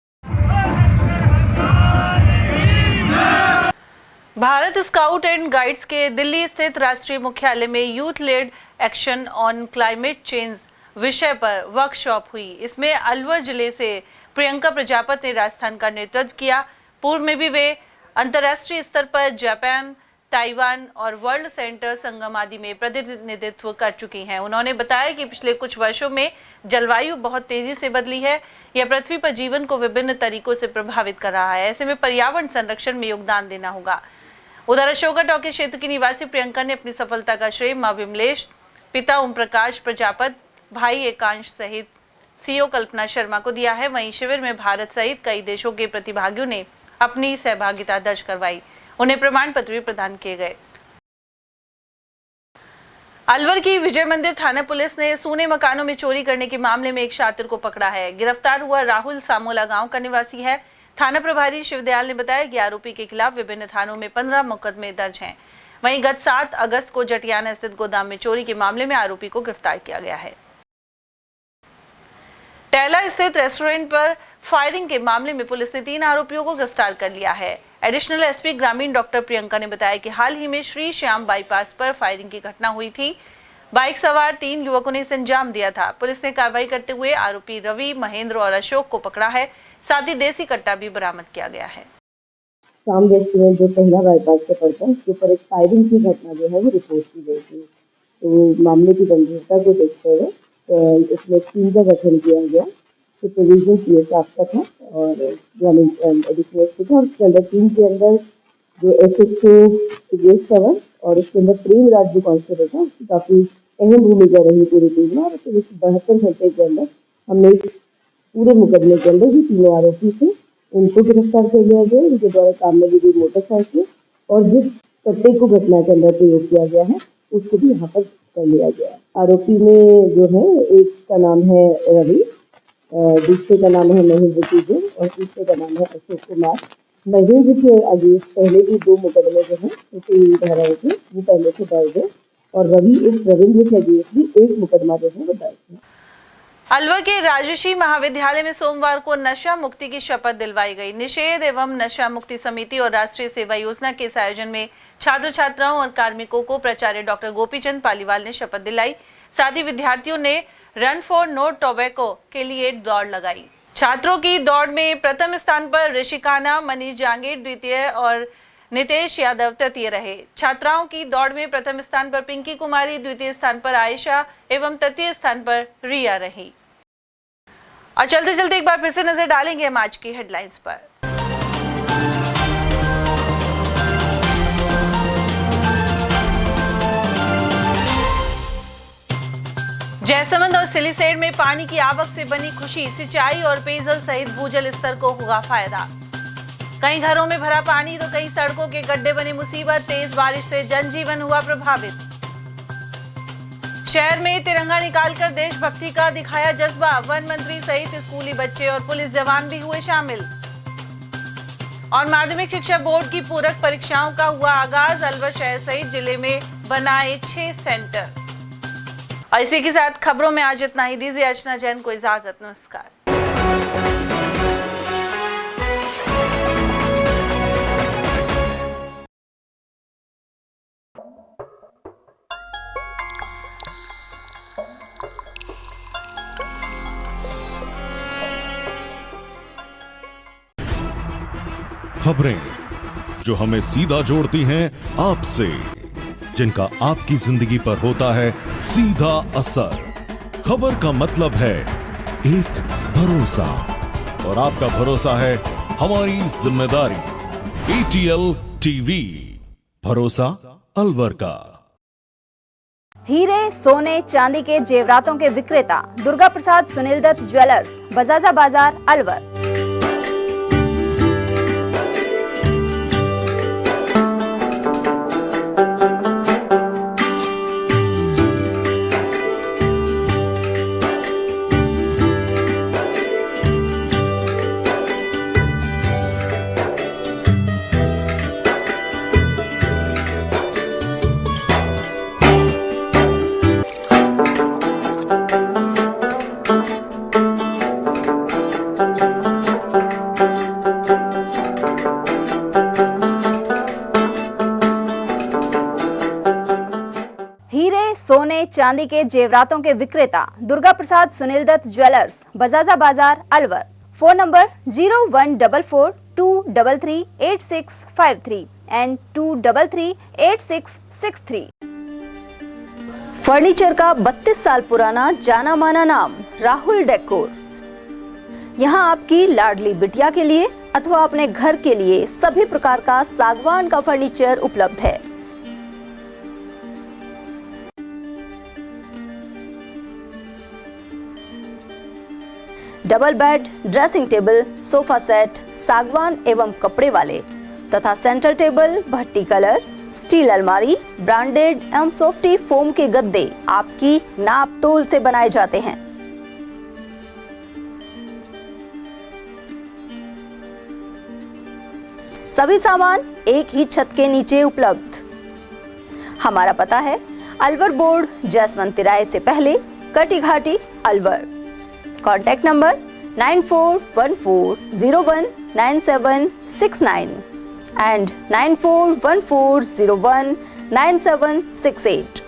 भारत स्काउट एंड गाइड्स के दिल्ली स्थित राष्ट्रीय मुख्यालय में youth led action on climate change विषय पर वर्कशॉप हुई। इसमें अलवर जिले से प्रियंका प्रजापति ने राजस्थान का नेतृत्व किया। पूर्व में भी वे अंतर्राष्ट्रीय स्तर पर जापान, ताइवान और वर्ल्ड सेंटर संगम आदि में प्रतिनिधित्व कर चुकी हैं। उन्होंने बताया कि पिछले कुछ वर्षों में जलवायु बहुत तेजी से बदली है। यह पृथ्वी पर जीवन को विभिन्न तरीकों से प्रभावित कर रहा है। ऐसे में पर्यावरण संरक्षण में योगदान देना होगा। उधर अशोका टॉकी क्षेत्र की निवासी प्रियंका ने अपनी सफलता का श्रेय मां विमलेश, पिता ओम प्रकाश प्रजापत, भाई एकांश सहित सीईओ कल्पना शर्मा को दिया है। वहीं शिविर में भारत सहित कई देशों के प्रतिभागियों ने अपनी सहभागिता दर्ज करवाई। उन्हें प्रमाण पत्र भी प्रदान किए गए। अलवर की विजय मंदिर थाना पुलिस ने सूने मकानों में चोरी करने के मामले में एक शातिर को पकड़ा है। गिरफ्तार हुआ राहुल सामोला गांव का निवासी है। थाना प्रभारी शिवदयाल ने बताया कि आरोपी के खिलाफ विभिन्न थानों में 15 मुकदमे दर्ज हैं। वहीं गत 7 अगस्त को जटियाना स्थित गोदाम में चोरी के मामले में आरोपी को गिरफ्तार किया गया है। टैला स्थित रेस्टोरेंट पर फायरिंग के मामले में पुलिस ने 3 आरोपियों को गिरफ्तार कर लिया है। एडिशनल एसपी ग्रामीण डॉक्टर प्रियंका ने बताया कि हाल ही में श्री श्याम बाईपास पर फायरिंग की घटना हुई थी। बाइक सवार 3 युवकों ने इसे अंजाम दिया था। पुलिस ने कार्रवाई करते हुए आरोपी रवि, महेंद्र और अशोक को पकड़ा है। साथ ही देसी कट्टा भी बरामद किया गया है। श्याम रेस्टोरेंट जो पहला बाईपास पे पड़ता है, उसके ऊपर एक फायरिंग की घटना जो है वो रिपोर्ट की गई थी। तो मामले की गंभीरता को देखते हुए इसमें टीम का गठन किया गया। सुपरविजन पीएस आपका था और ग्रामीण एडिशनल था, और उसके अंदर टीम के अंदर जो एसएचओ सुगेश कंवर और उसके अंदर प्रेम राज जो कांस्टेबल था, उसकी काफी अहम भूमिका रही पूरी टीम में। और 72 घंटे के अंदर हमने पूरे मुकदमे के अंदर जो 3 आरोपी थे उनको गिरफ्तार कर लिया गया। उनके द्वारा काम में ली गई मोटरसाइकिल और जिस कट्टे को घटना के अंदर प्रयोग किया गया है उसको भी यहाँ पर कर लिया गया। आरोपी में जो है एक का नाम है रवि, दूसरे का नाम है महेंद्र और तीसरे का नाम है अशोक कुमार। महेंद्र के आगे पहले भी 2 मुकदमे जो है धाराएं थे वो पहले से दर्ज है, और रविंद्र के आगे भी 1 मुकदमा जो है वो दर्ज है। अलवर के राजर्षि महाविद्यालय में सोमवार को नशा मुक्ति की शपथ दिलवाई गई। निषेध एवं नशा मुक्ति समिति और राष्ट्रीय सेवा योजना के इस आयोजन में छात्र छात्राओं और कार्मिकों को प्राचार्य डॉक्टर गोपीचंद पालीवाल ने शपथ दिलाई। साथ ही विद्यार्थियों ने रन फॉर नो टोबैको के लिए दौड़ लगाई। छात्रों की दौड़ में प्रथम स्थान पर ऋषिकाना, मनीष जांगीर द्वितीय और नितेश यादव तृतीय रहे। छात्राओं की दौड़ में प्रथम स्थान पर पिंकी कुमारी, द्वितीय स्थान पर आयशा एवं तृतीय स्थान पर रिया रही। और चलते चलते एक बार फिर से नजर डालेंगे हम आज की हेडलाइंस पर। जयसमंद और सिलीसेड में पानी की आवक से बनी खुशी, सिंचाई और पेयजल सहित भूजल स्तर को होगा फायदा। कई घरों में भरा पानी तो कई सड़कों के गड्ढे बनी मुसीबत, तेज बारिश से जनजीवन हुआ प्रभावित। शहर में तिरंगा निकालकर देशभक्ति का दिखाया जज्बा, वन मंत्री सहित स्कूली बच्चे और पुलिस जवान भी हुए शामिल। और माध्यमिक शिक्षा बोर्ड की पूरक परीक्षाओं का हुआ आगाज, अलवर शहर सहित जिले में बनाए 6 सेंटर। और इसी के साथ खबरों में आज इतना ही। दीजिए अर्चना जैन को इजाजत, नमस्कार। खबरें जो हमें सीधा जोड़ती हैं आपसे, जिनका आपकी जिंदगी पर होता है सीधा असर। खबर का मतलब है एक भरोसा, और आपका भरोसा है हमारी जिम्मेदारी। ATL टीवी, भरोसा अलवर का। हीरे, सोने, चांदी के जेवरातों के विक्रेता दुर्गा प्रसाद सुनील दत्त ज्वेलर्स, बजाजा बाजार, अलवर। सोने चांदी के जेवरातों के विक्रेता दुर्गा प्रसाद सुनील दत्त ज्वेलर्स, बजाजा बाजार, Alwar. Phone number 0144233863 and 2338663। Furniture का 32 साल पुराना जाना माना नाम राहुल डेकोर। यहाँ आपकी लाडली बिटिया के लिए अथवा अपने घर के लिए सभी प्रकार का सागवान का फर्नीचर उपलब्ध है। Double bed, dressing table, sofa set सागवान एवं कपड़े वाले तथा सेंटर टेबल, भट्टी कलर, स्टील अलमारी, ब्रांडेड एवं सॉफ्टी फोम के गद्दे आपकी नाप तोल से बनाए जाते हैं। सभी सामान एक ही छत के नीचे उपलब्ध। हमारा पता है अलवर बोर्ड, जयसमंद तिराहे से पहले, Kati Ghati, Alwar. Contact number 9414019769 and 9414019768।